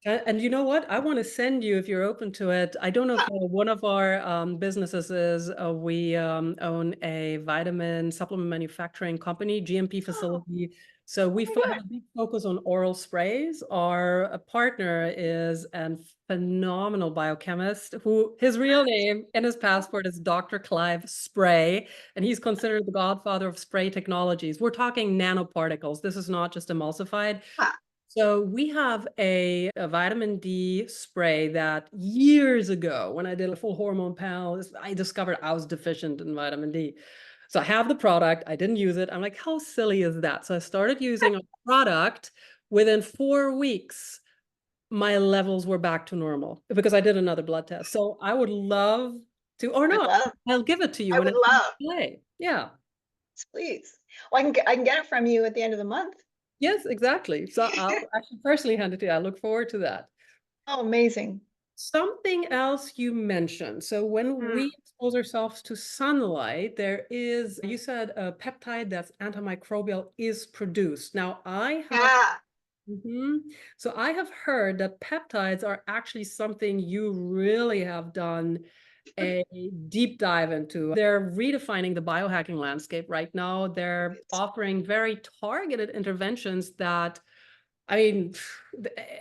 and you know what? I want to send you, if you're open to it. I don't know if one of our businesses is, we own a vitamin supplement manufacturing company, GMP Oh facility. So we my have God. a big focus on oral sprays. Our partner is a phenomenal biochemist who his real name in his passport is Dr. Clive Spray, and he's considered the godfather of spray technologies. We're talking nanoparticles. This is not just emulsified. Ah, So we have a vitamin D spray that years ago, when I did a full hormone panel, I discovered I was deficient in vitamin D. So I have the product. I didn't use it. I'm like, how silly is that? So I started using a product. Within 4 weeks, my levels were back to normal because I did another blood test. So I would love to, or I would not, love. I'll give it to you I when would it's on love. display. Yeah. Please. Well, I can get it from you at the end of the month. Yes, exactly. So I'll actually personally hand it to you. I look forward to that. Oh, amazing. Something else you mentioned. So when Mm. we expose ourselves to sunlight, there is, you said a peptide that's antimicrobial is produced. Now I have, Yeah. mhm. So I have heard that peptides are actually something you really have done a deep dive into. They're redefining the biohacking landscape right now. They're offering very targeted interventions that, I mean,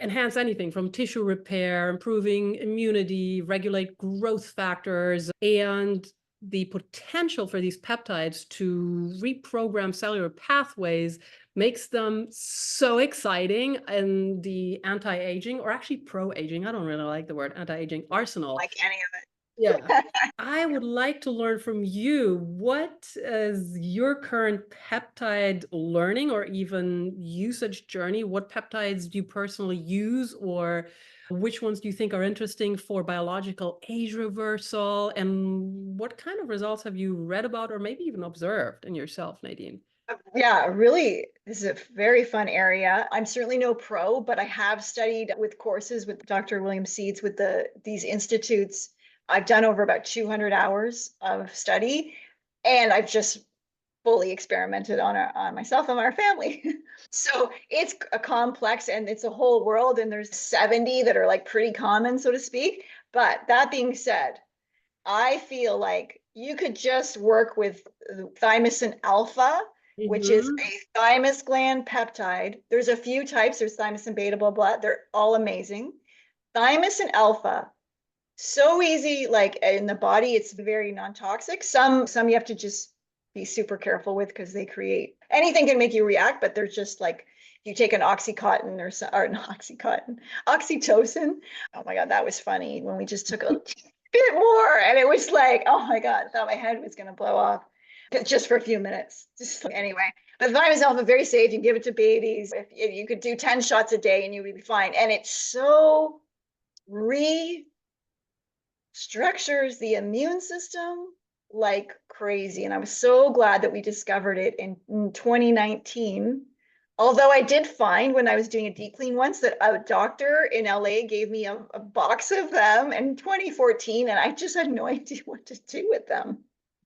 enhance anything from tissue repair, improving immunity, regulate growth factors, and the potential for these peptides to reprogram cellular pathways makes them so exciting in the anti-aging, or actually pro-aging, I don't really like the word anti-aging, arsenal. Like any of Yeah. it. I would like to learn from you. What is your current peptide learning or even usage journey? What peptides do you personally use, or which ones do you think are interesting for biological age reversal? And what kind of results have you read about or maybe even observed in yourself, Nadine? Yeah, really, this is a very fun area. I'm certainly no pro, but I have studied with courses with Dr. William Seeds with these institutes. I've done over about 200 hours of study, and I've just fully experimented on myself and our family. So it's a complex and it's a whole world, and there's 70 that are like pretty common, so to speak. But that being said, I feel like you could just work with thymosin alpha, which is Mm-hmm. a thymus gland peptide. There's a few types. There's thymosin beta, blah, blah. They're all amazing. Thymosin alpha, so easy, like in the body, it's very non-toxic. Some you have to just be super careful with because they create anything can make you react, but they're just like you take an oxycontin or not oxycontin, oxytocin. Oh my God, that was funny when we just took a bit more and it was like, oh my God, I thought my head was gonna blow off. just for a few minutes. Just anyway, but thymus alpha, very safe. You can give it to babies. If you could do 10 shots a day and you would be fine. And it's so restructures the immune system like crazy. And I was so glad that we discovered it in 2019. Although I did find when I was doing a deep clean once that a doctor in LA gave me a box of them in 2014, and I just had no idea what to do with them.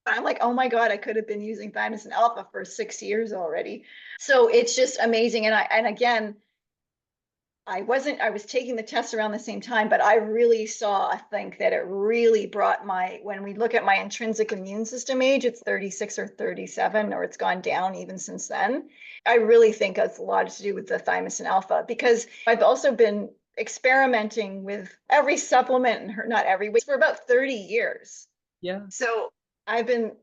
I'm like, oh my God, I could have been using thymus and alpha for 6 years already. So it's just amazing. And again, I was taking the test around the same time, but I really I think that it really brought when we look at my intrinsic immune system age, it's 36 or 37, or it's gone down even since then. I really think it's a lot to do with the thymus and alpha, because I've also been experimenting with every supplement, and not every week, for about 30 years. Yeah. So I don't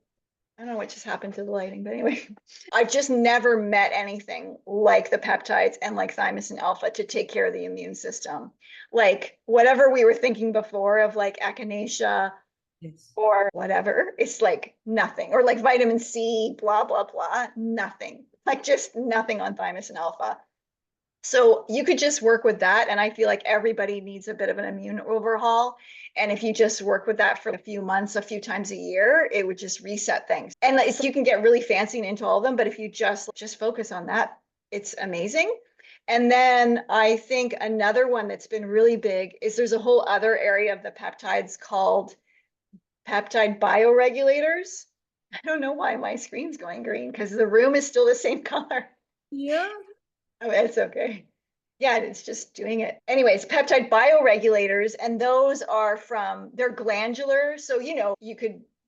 know what just happened to the lighting, but anyway, I've just never met anything like the peptides and like thymus and alpha to take care of the immune system. Like whatever we were thinking before of like echinacea or whatever, it's like nothing. Or like vitamin C, blah, blah, blah, nothing. Like just nothing on thymus and alpha. So you could just work with that. And I feel like everybody needs a bit of an immune overhaul. And if you just work with that for a few months, a few times a year, it would just reset things. And you can get really fancy and into all of them, but if you just focus on that, it's amazing. And then I think another one that's been really big is there's a whole other area of the peptides called peptide bioregulators. I don't know why my screen's going green, because the room is still the same color. Yeah. Oh, it's okay. Yeah, it's just doing it. Anyways, peptide bioregulators, and those are they're glandular. So,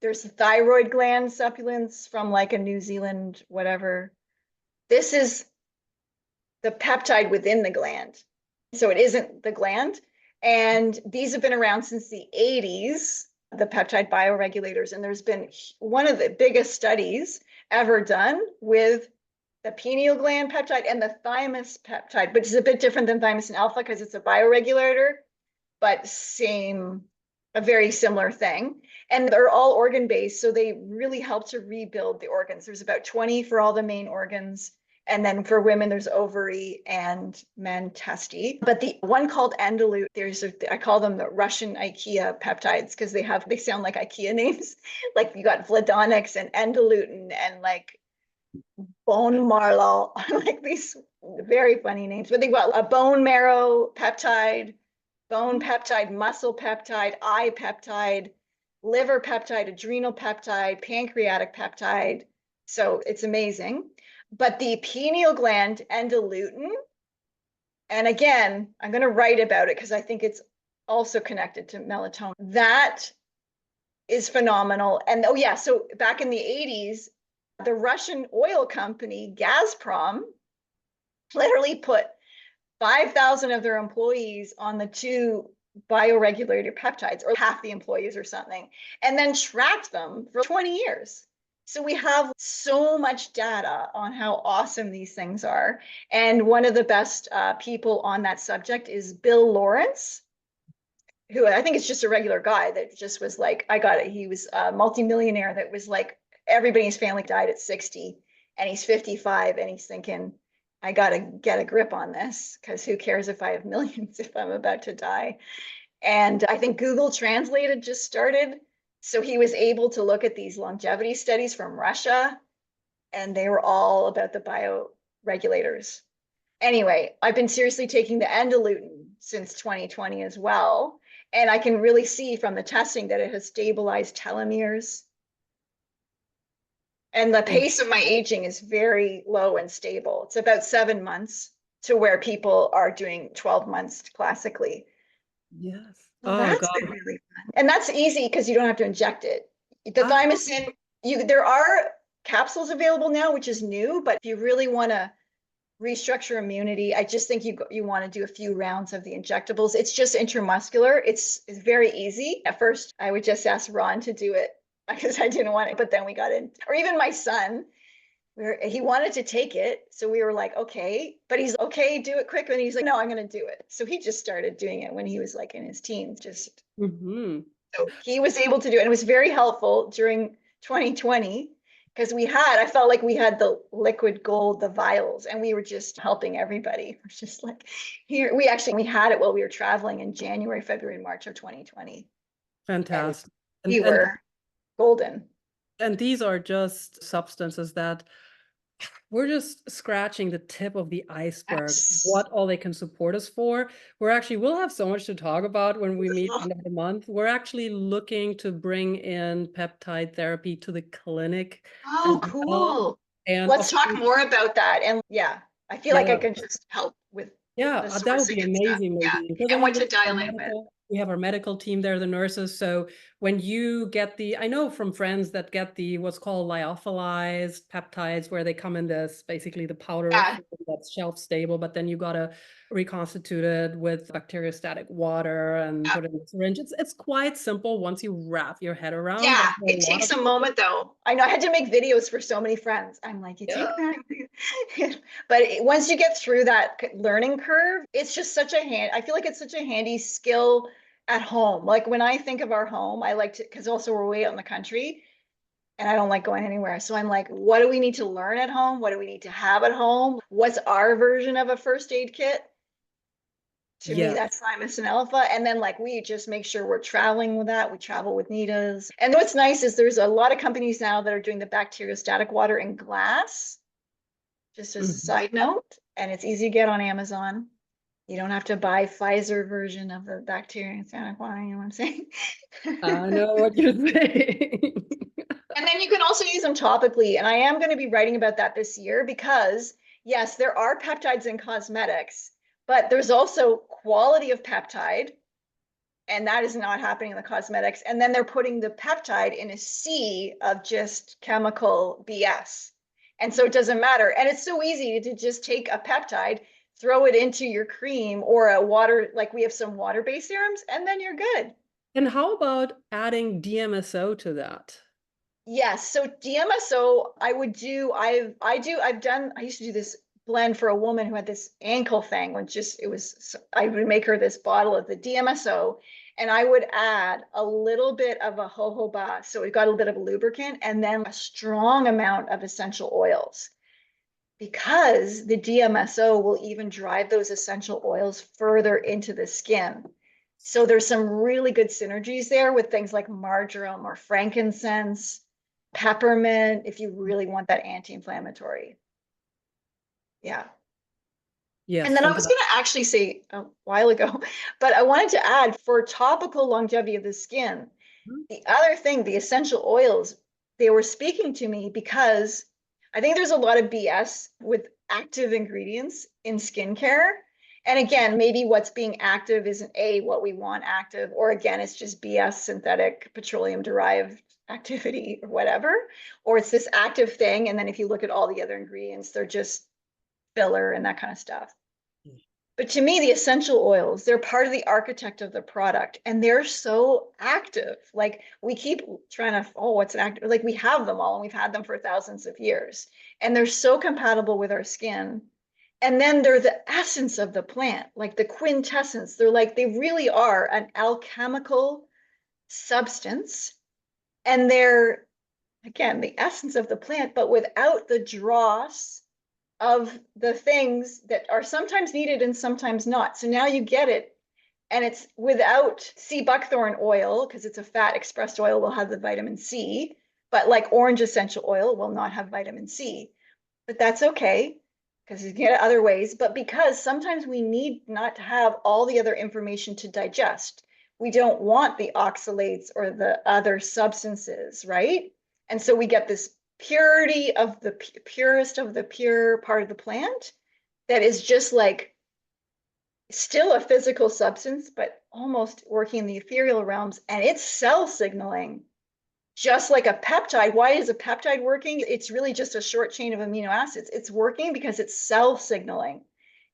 there's thyroid gland supplements from like a New Zealand, whatever. This is the peptide within the gland. So it isn't the gland. And these have been around since the 80s, the peptide bioregulators. And there's been one of the biggest studies ever done with the pineal gland peptide and the thymus peptide, which is a bit different than thymus and alpha because it's a bioregulator, but a very similar thing. And they're all organ-based, so they really help to rebuild the organs. There's about 20 for all the main organs. And then for women, there's ovary and men testes. But the one called Endolut, I call them the Russian IKEA peptides because they sound like IKEA names. Like you got Vladonics and Endolutin and like bone marlow, like these very funny names, but they've got a bone marrow peptide, bone peptide, muscle peptide, eye peptide, liver peptide, adrenal peptide, pancreatic peptide. So it's amazing. But the pineal gland endolutin, and again, I'm going to write about it because I think it's also connected to melatonin. That is phenomenal. And oh yeah, so back in the 80s, the Russian oil company, Gazprom, literally put 5,000 of their employees on the 2 bioregulator peptides, or half the employees or something, and then tracked them for 20 years. So we have so much data on how awesome these things are. And one of the best people on that subject is Bill Lawrence, who I think is just a regular guy that just was like, I got it. He was a multimillionaire that was like, everybody's family died at 60 and he's 55 and he's thinking, I got to get a grip on this because who cares if I have millions if I'm about to die. And I think Google Translated just started. So he was able to look at these longevity studies from Russia, and they were all about the bioregulators. Anyway, I've been seriously taking the endolutin since 2020 as well. And I can really see from the testing that it has stabilized telomeres. And the pace of my aging is very low and stable. It's about 7 months to where people are doing 12 months classically. Yes. Well, Oh that's God. been really fun. And that's easy because you don't have to inject it. The thymosin, there are capsules available now, which is new, but if you really want to restructure immunity, I just think you want to do a few rounds of the injectables. It's just intramuscular. It's very easy. At first, I would just ask Ron to do it because I didn't want it, but then we got in, or even my son, he wanted to take it. So we were like, okay, but he's okay, do it quick. And he's like, no, I'm going to do it. So he just started doing it when he was like in his teens, so he was able to do it. And it was very helpful during 2020 because I felt like we had the liquid gold, the vials, and we were just helping everybody. We're just like, here, we had it while we were traveling in January, February, March of 2020. Fantastic. And we were golden. And these are just substances that we're just scratching the tip of the iceberg, Yes. what all they can support us for. We'll have so much to talk about when we meet end of the month. We're actually looking to bring in peptide therapy to the clinic. Oh, as well. cool. And Let's talk more about that. And yeah, I feel like I can just help with the that would sourcing be and stuff. amazing, Yeah. Nadine. Because And then what to dial in with. we have our medical team there, the nurses. So when you get I know from friends that get what's called lyophilized peptides, where they come in basically the powder form that's shelf stable, but then you got to reconstitute it with bacteriostatic water and put it in a syringe. It's quite simple once you wrap your head around. Yeah, it takes a moment though. I know I had to make videos for so many friends. I'm like, but once you get through that learning curve, it's just I feel like it's such a handy skill at home. Like when I think of our home, I like to, because also we're way out in the country and I don't like going anywhere. So I'm like, what do we need to learn at home? What do we need to have at home? What's our version of a first aid kit? To me, that's thymus and alpha. And then like we just make sure we're traveling with that. We travel with Nitas. And what's nice is there's a lot of companies now that are doing the bacteriostatic water in glass, just as a side note. And it's easy to get on Amazon. You don't have to buy Pfizer version of the bacteriostatic water, you know what I'm saying? I know what you're saying. And then you can also use them topically. And I am going to be writing about that this year because yes, there are peptides in cosmetics, but there's also quality of peptide, and that is not happening in the cosmetics. And then they're putting the peptide in a sea of just chemical BS. And so it doesn't matter. And it's so easy to just take a peptide, throw it into your cream or a water, like we have some water-based serums, and then you're good. And how about adding DMSO to that? Yes. So DMSO, I used to do this blend for a woman who had this ankle thing, I would make her this bottle of the DMSO and I would add a little bit of a jojoba. So it got a little bit of a lubricant and then a strong amount of essential oils because the DMSO will even drive those essential oils further into the skin. So there's some really good synergies there with things like marjoram or frankincense, peppermint, if you really want that anti-inflammatory. Yeah. Yes. And then I was going to actually say a while ago, but I wanted to add for topical longevity of the skin, the other thing, the essential oils, they were speaking to me because I think there's a lot of BS with active ingredients in skincare. And again, maybe what's being active isn't what we want active, or again, it's just BS, synthetic petroleum derived activity or whatever, or it's this active thing. And then if you look at all the other ingredients, they're just filler and that kind of stuff. But to me, the essential oils, they're part of the architect of the product and they're so active. Like we keep trying to, what's an active? Like we have them all and we've had them for thousands of years and they're so compatible with our skin. And then they're the essence of the plant, like the quintessence. They really are an alchemical substance. And they're, again, the essence of the plant, but without the dross of the things that are sometimes needed and sometimes not. So now you get it. And it's without sea buckthorn oil, because it's a fat expressed oil, will have the vitamin C, but like orange essential oil will not have vitamin C. But that's okay, because you get it other ways. But because sometimes we need not to have all the other information to digest. We don't want the oxalates or the other substances, right? And so we get this purity of the purest of the pure part of the plant that is just like still a physical substance, but almost working in the ethereal realms. And it's cell signaling, just like a peptide. Why is a peptide working? It's really just a short chain of amino acids. It's working because it's cell signaling.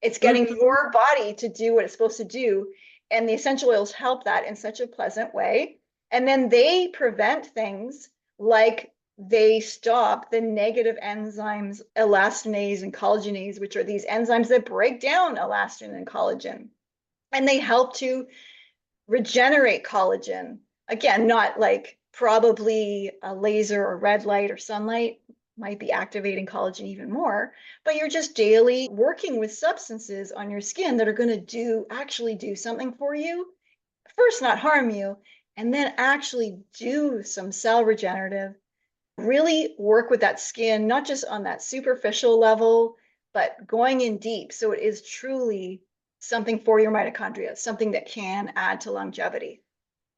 It's getting your body to do what it's supposed to do. And the essential oils help that in such a pleasant way. And then they prevent things like they stop the negative enzymes, elastinase and collagenase, which are these enzymes that break down elastin and collagen. And they help to regenerate collagen. Again, not like probably a laser or red light or sunlight might be activating collagen even more, but you're just daily working with substances on your skin that are going to actually do something for you. First, not harm you, and then actually do some cell regenerative, really work with that skin, not just on that superficial level, but going in deep. So it is truly something for your mitochondria, something that can add to longevity.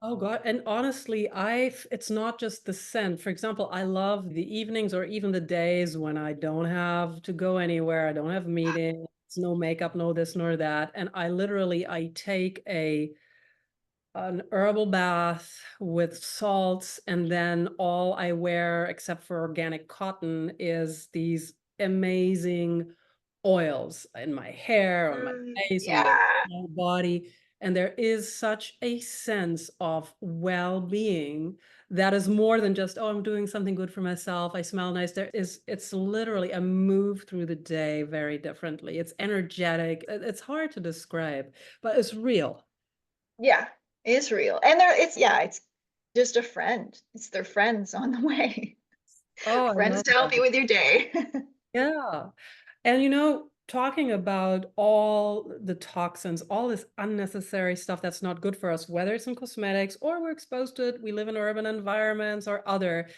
Oh God. And honestly, it's not just the scent. For example, I love the evenings or even the days when I don't have to go anywhere. I don't have meetings, no makeup, no this nor that. And I take an herbal bath with salts, and then all I wear, except for organic cotton, is these amazing oils in my hair, on my face, on my Yeah. whole body. And there is such a sense of well-being that is more than just, oh, I'm doing something good for myself, I smell nice. It's literally a move through the day very differently. It's energetic. It's hard to describe, but it's real. Yeah, it's real. And it's just a friend. It's their friends on the way. Oh, I Friends love to help that. you with your day. Yeah. And talking about all the toxins, all this unnecessary stuff that's not good for us, whether it's in cosmetics or we're exposed to it, we live in urban environments or other,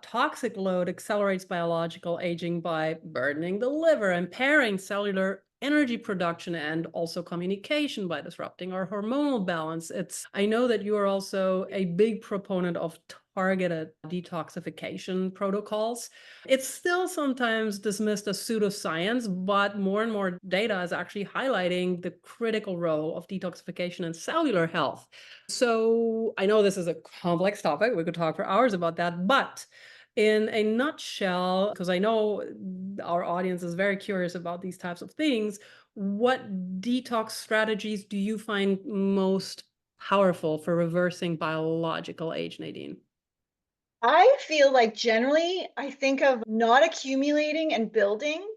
toxic load accelerates biological aging by burdening the liver, impairing cellular energy production and also communication by disrupting our hormonal balance. I know that you are also a big proponent of targeted detoxification protocols. It's still sometimes dismissed as pseudoscience, but more and more data is actually highlighting the critical role of detoxification in cellular health. So I know this is a complex topic. We could talk for hours about that, but in a nutshell, because I know our audience is very curious about these types of things, what detox strategies do you find most powerful for reversing biological age, Nadine? I feel like generally I think of not accumulating and building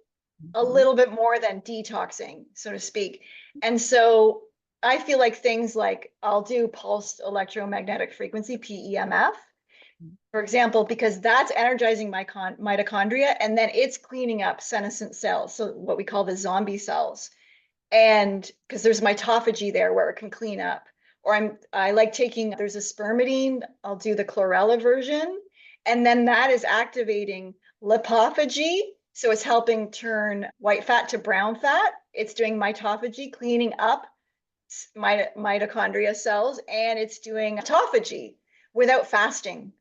a Mhm. little bit more than detoxing, so to speak. And so I feel like things like I'll do pulsed electromagnetic frequency, PEMF, for example, because that's energizing my mitochondria and then it's cleaning up senescent cells, so what we call the zombie cells. And because there's mitophagy there where it can clean up. Or I like taking, there's a spermidine, I'll do the chlorella version, and then that is activating lipophagy. So it's helping turn white fat to brown fat. It's doing mitophagy, cleaning up mitochondria cells, and it's doing autophagy without fasting.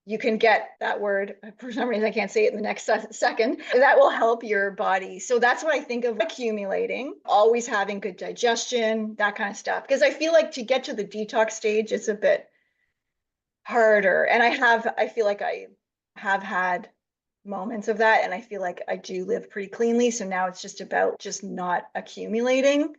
You can get that word, for some reason I can't say it in the next second. That will help your body. So that's what I think of accumulating, always having good digestion, that kind of stuff. Because I feel like to get to the detox stage, it's a bit harder. And I feel like I have had moments of that. And I feel like I do live pretty cleanly. So now it's just about just not accumulating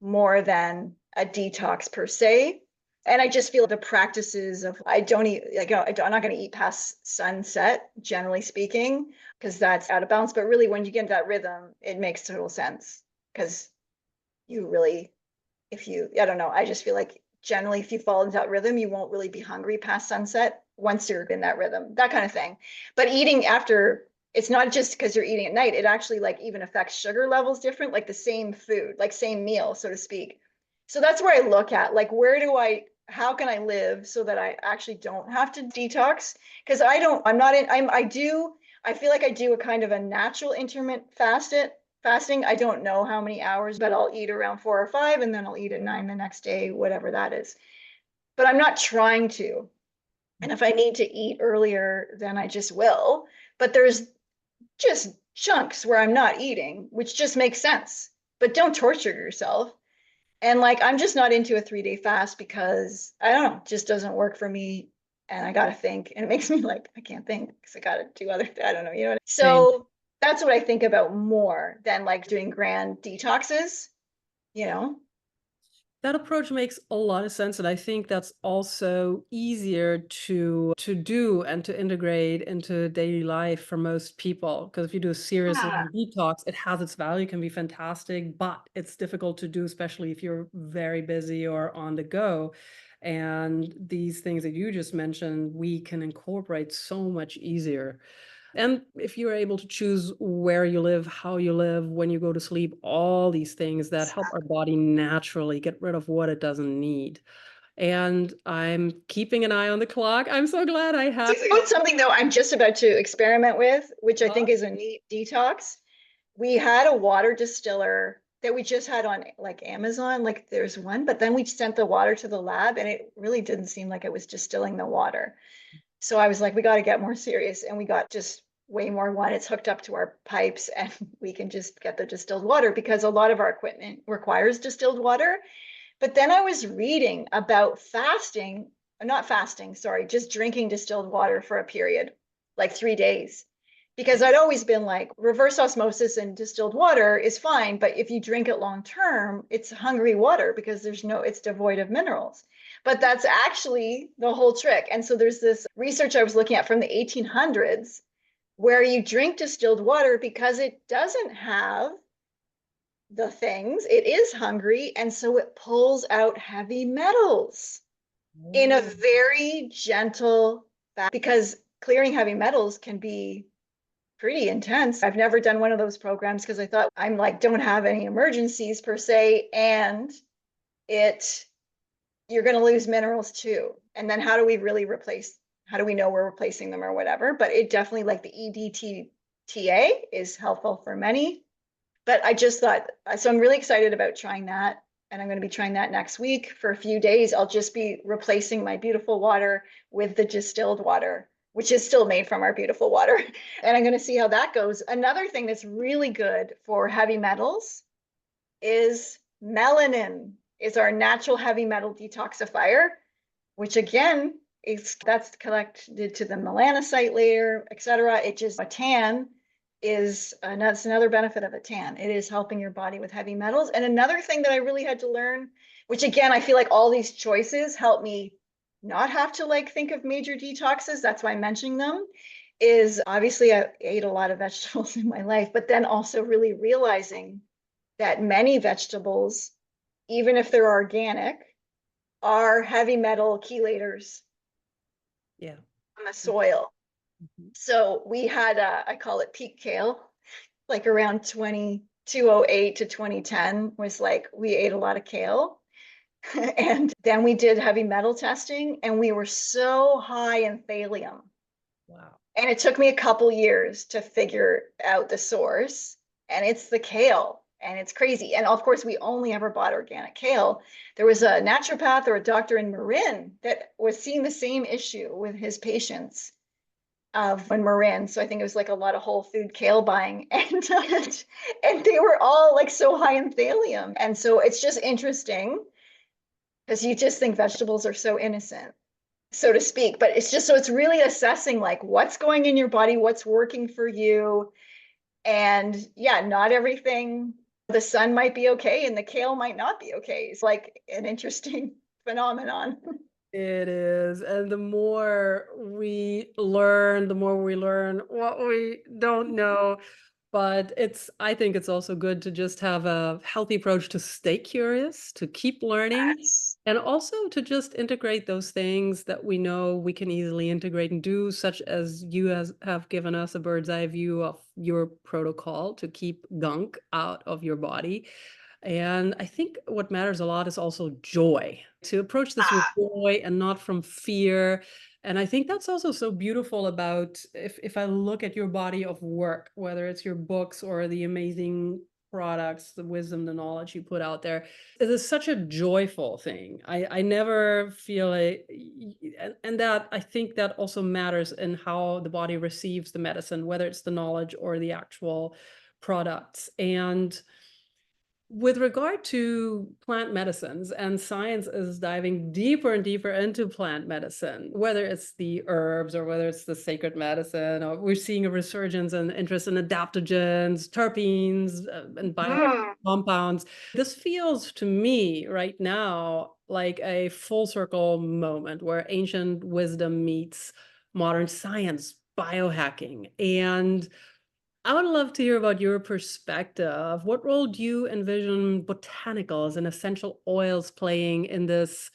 more than a detox per se. And I just feel the practices of I don't eat, like, I'm not going to eat past sunset, generally speaking, because that's out of balance. But really, when you get into that rhythm, it makes total sense because you really, I don't know, I just feel like generally, if you fall into that rhythm, you won't really be hungry past sunset once you're in that rhythm, that kind of thing. But eating after, it's not just because you're eating at night, it actually like even affects sugar levels different, like the same food, like same meal, so to speak. So that's where I look at, like, how can I live so that I actually don't have to detox? Because I'm not in, I feel like I do a kind of a natural intermittent fasting. I don't know how many hours, but I'll eat around 4 or 5 and then I'll eat at 9 the next day, whatever that is. But I'm not trying to. And if I need to eat earlier, then I just will. But there's just chunks where I'm not eating, which just makes sense. But don't torture yourself. And like, I'm just not into a 3-day fast because I don't know, it just doesn't work for me. And I got to think. And it makes me like, I can't think because I got to do I don't know, you know what I mean? Same. So that's what I think about more than like doing grand detoxes, you know? That approach makes a lot of sense, and I think that's also easier to do and to integrate into daily life for most people. Because if you do a serious Yeah. detox, it has its value, can be fantastic, but it's difficult to do, especially if you're very busy or on the go. And these things that you just mentioned, we can incorporate so much easier. And if you're able to choose where you live, how you live, when you go to sleep, all these things that help our body naturally get rid of what it doesn't need. And I'm keeping an eye on the clock. I'm so glad I have. It's something though I'm just about to experiment with, which I think is a neat detox. We had a water distiller that we just had on like Amazon, like there's one, but then we sent the water to the lab and it really didn't seem like it was distilling the water. So I was like, we got to get more serious. And we got just way more one. It's hooked up to our pipes and we can just get the distilled water because a lot of our equipment requires distilled water. But then I was reading about fasting, not fasting, sorry, just drinking distilled water for a period, like 3 days. Because I'd always been like, reverse osmosis and distilled water is fine, but if you drink it long term, it's hungry water because it's devoid of minerals. But that's actually the whole trick. And so there's this research I was looking at from the 1800s where you drink distilled water because it doesn't have the things, it is hungry, and so it pulls out heavy metals in a very gentle fashion because clearing heavy metals can be pretty intense. I've never done one of those programs because I thought I'm like, don't have any emergencies per se, and you're going to lose minerals too. And then how do we really how do we know we're replacing them or whatever? But it definitely, like the EDTA is helpful for many. But I just thought, so I'm really excited about trying that. And I'm going to be trying that next week for a few days. I'll just be replacing my beautiful water with the distilled water, which is still made from our beautiful water. And I'm going to see how that goes. Another thing that's really good for heavy metals is melanin is our natural heavy metal detoxifier, which again, that's connected to the melanocyte layer, etc. It just, a tan is, that's another benefit of a tan. It is helping your body with heavy metals. And another thing that I really had to learn, which again, I feel like all these choices help me not have to like think of major detoxes. That's why I'm mentioning them, is obviously I ate a lot of vegetables in my life, but then also really realizing that many vegetables, even if they're organic, are heavy metal chelators Yeah. on the soil. So we had, I call it peak kale, like around 2208 to 2010 was like, we ate a lot of kale. And then we did heavy metal testing and we were so high in thallium. Wow. And it took me a couple years to figure out the source. And it's the kale. And it's crazy. And of course, we only ever bought organic kale. There was a naturopath or a doctor in Marin that was seeing the same issue with his patients in Marin. So I think it was like a lot of whole food kale buying. And they were all like so high in thallium. And so it's just interesting because you just think vegetables are so innocent, so to speak. But it's just, so it's really assessing like what's going in your body, what's working for you. And yeah, not everything, the sun might be okay and the kale might not be okay. It's like an interesting phenomenon. It is. And the more we learn, the more we learn what we don't know. But I think it's also good to just have a healthy approach to stay curious, to keep learning, Yes. and also to just integrate those things that we know we can easily integrate and do, such as have given us a bird's eye view of your protocol to keep gunk out of your body. And I think what matters a lot is also joy, to approach this with joy and not from fear. And I think that's also so beautiful about, if I look at your body of work, whether it's your books or the amazing products, the wisdom, the knowledge you put out there, it is such a joyful thing. I never feel and that, I think that also matters in how the body receives the medicine, whether it's the knowledge or the actual products. And With regard to plant medicines, and science is diving deeper and deeper into plant medicine, whether it's the herbs or whether it's the sacred medicine, or we're seeing a resurgence in interest in adaptogens, terpenes, and compounds. This feels to me right now like a full circle moment where ancient wisdom meets modern science, biohacking. And I would love to hear about your perspective. What role do you envision botanicals and essential oils playing in this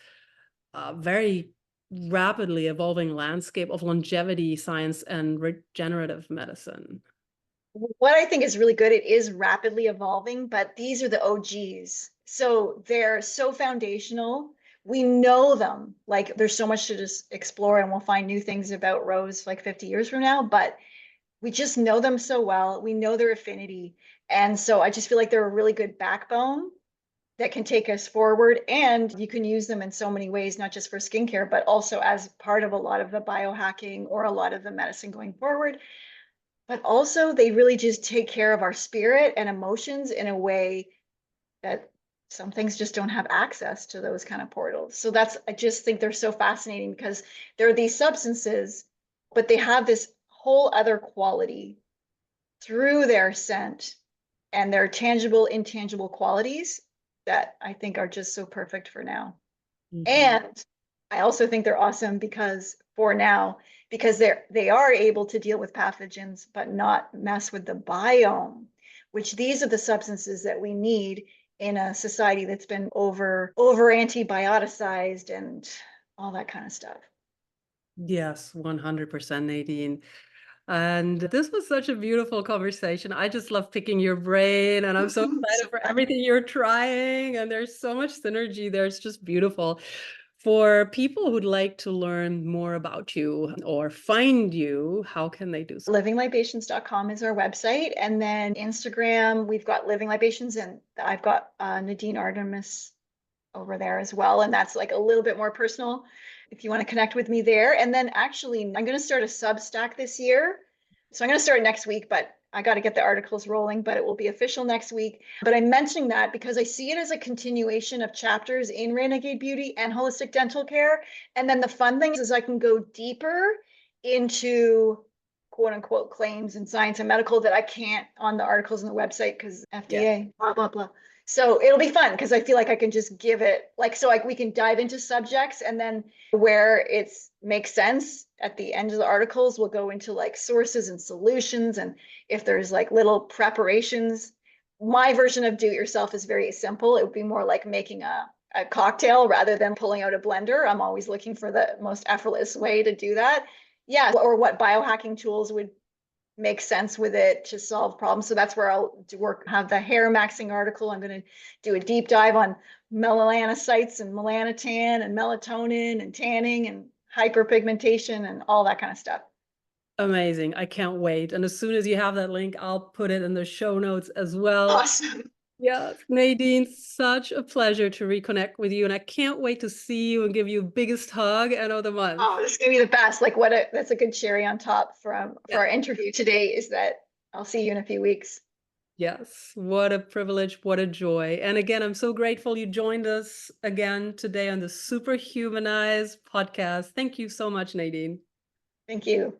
very rapidly evolving landscape of longevity science and regenerative medicine? What I think is really good, it is rapidly evolving, but these are the OGs. So they're so foundational. We know them. Like there's so much to just explore, and we'll find new things about rose like 50 years from now, but we just know them so well. We know their affinity. And so I just feel like they're a really good backbone that can take us forward. And you can use them in so many ways, not just for skincare, but also as part of a lot of the biohacking or a lot of the medicine going forward. But also, they really just take care of our spirit and emotions in a way that some things just don't have access to those kind of portals. So I just think they're so fascinating because there are these substances, but they have this whole other quality through their scent and their tangible, intangible qualities that I think are just so perfect for now. And I also think they're awesome because for now, because they are able to deal with pathogens, but not mess with the biome, which these are the substances that we need in a society that's been over antibioticized and all that kind of stuff. Yes, 100%, Nadine. And this was such a beautiful conversation. I just love picking your brain, and I'm so excited So for fun. everything you're trying. And there's so much synergy there. It's just beautiful. For people who'd like to learn more about you or find you, how can they do so? Livinglibations.com is our website. And then Instagram, we've got Living Libations, and I've got Nadine Artemis over there as well. And that's like a little bit more personal if you want to connect with me there. And then actually, I'm going to start a Substack this year. So I'm going to start next week, but I got to get the articles rolling, but it will be official next week. But I'm mentioning that because I see it as a continuation of chapters in Renegade Beauty and Holistic Dental Care. And then the fun thing is I can go deeper into quote unquote claims and science and medical that I can't on the articles on the website because FDA, blah, blah, blah. So it'll be fun because I feel like I can just give it like so like we can dive into subjects, and then where it's makes sense at the end of the articles we'll go into like sources and solutions, and if there's like little preparations. My version of do it yourself is very simple. It would be more like making a cocktail rather than pulling out a blender. I'm always looking for the most effortless way to do that. Yeah, or what biohacking tools would make sense with it to solve problems. So that's where I'll have the hair maxing article. I'm going to do a deep dive on melanocytes and melanotan and melatonin and tanning and hyperpigmentation and all that kind of stuff. Amazing. I can't wait. And as soon as you have that link, I'll put it in the show notes as well. Awesome. Yes, Nadine, such a pleasure to reconnect with you. And I can't wait to see you and give you biggest hug end of the month. Oh, this is gonna be the best. Like that's a good cherry on top for our interview today is that I'll see you in a few weeks. Yes, what a privilege, what a joy. And again, I'm so grateful you joined us again today on the Superhumanized podcast. Thank you so much, Nadine. Thank you.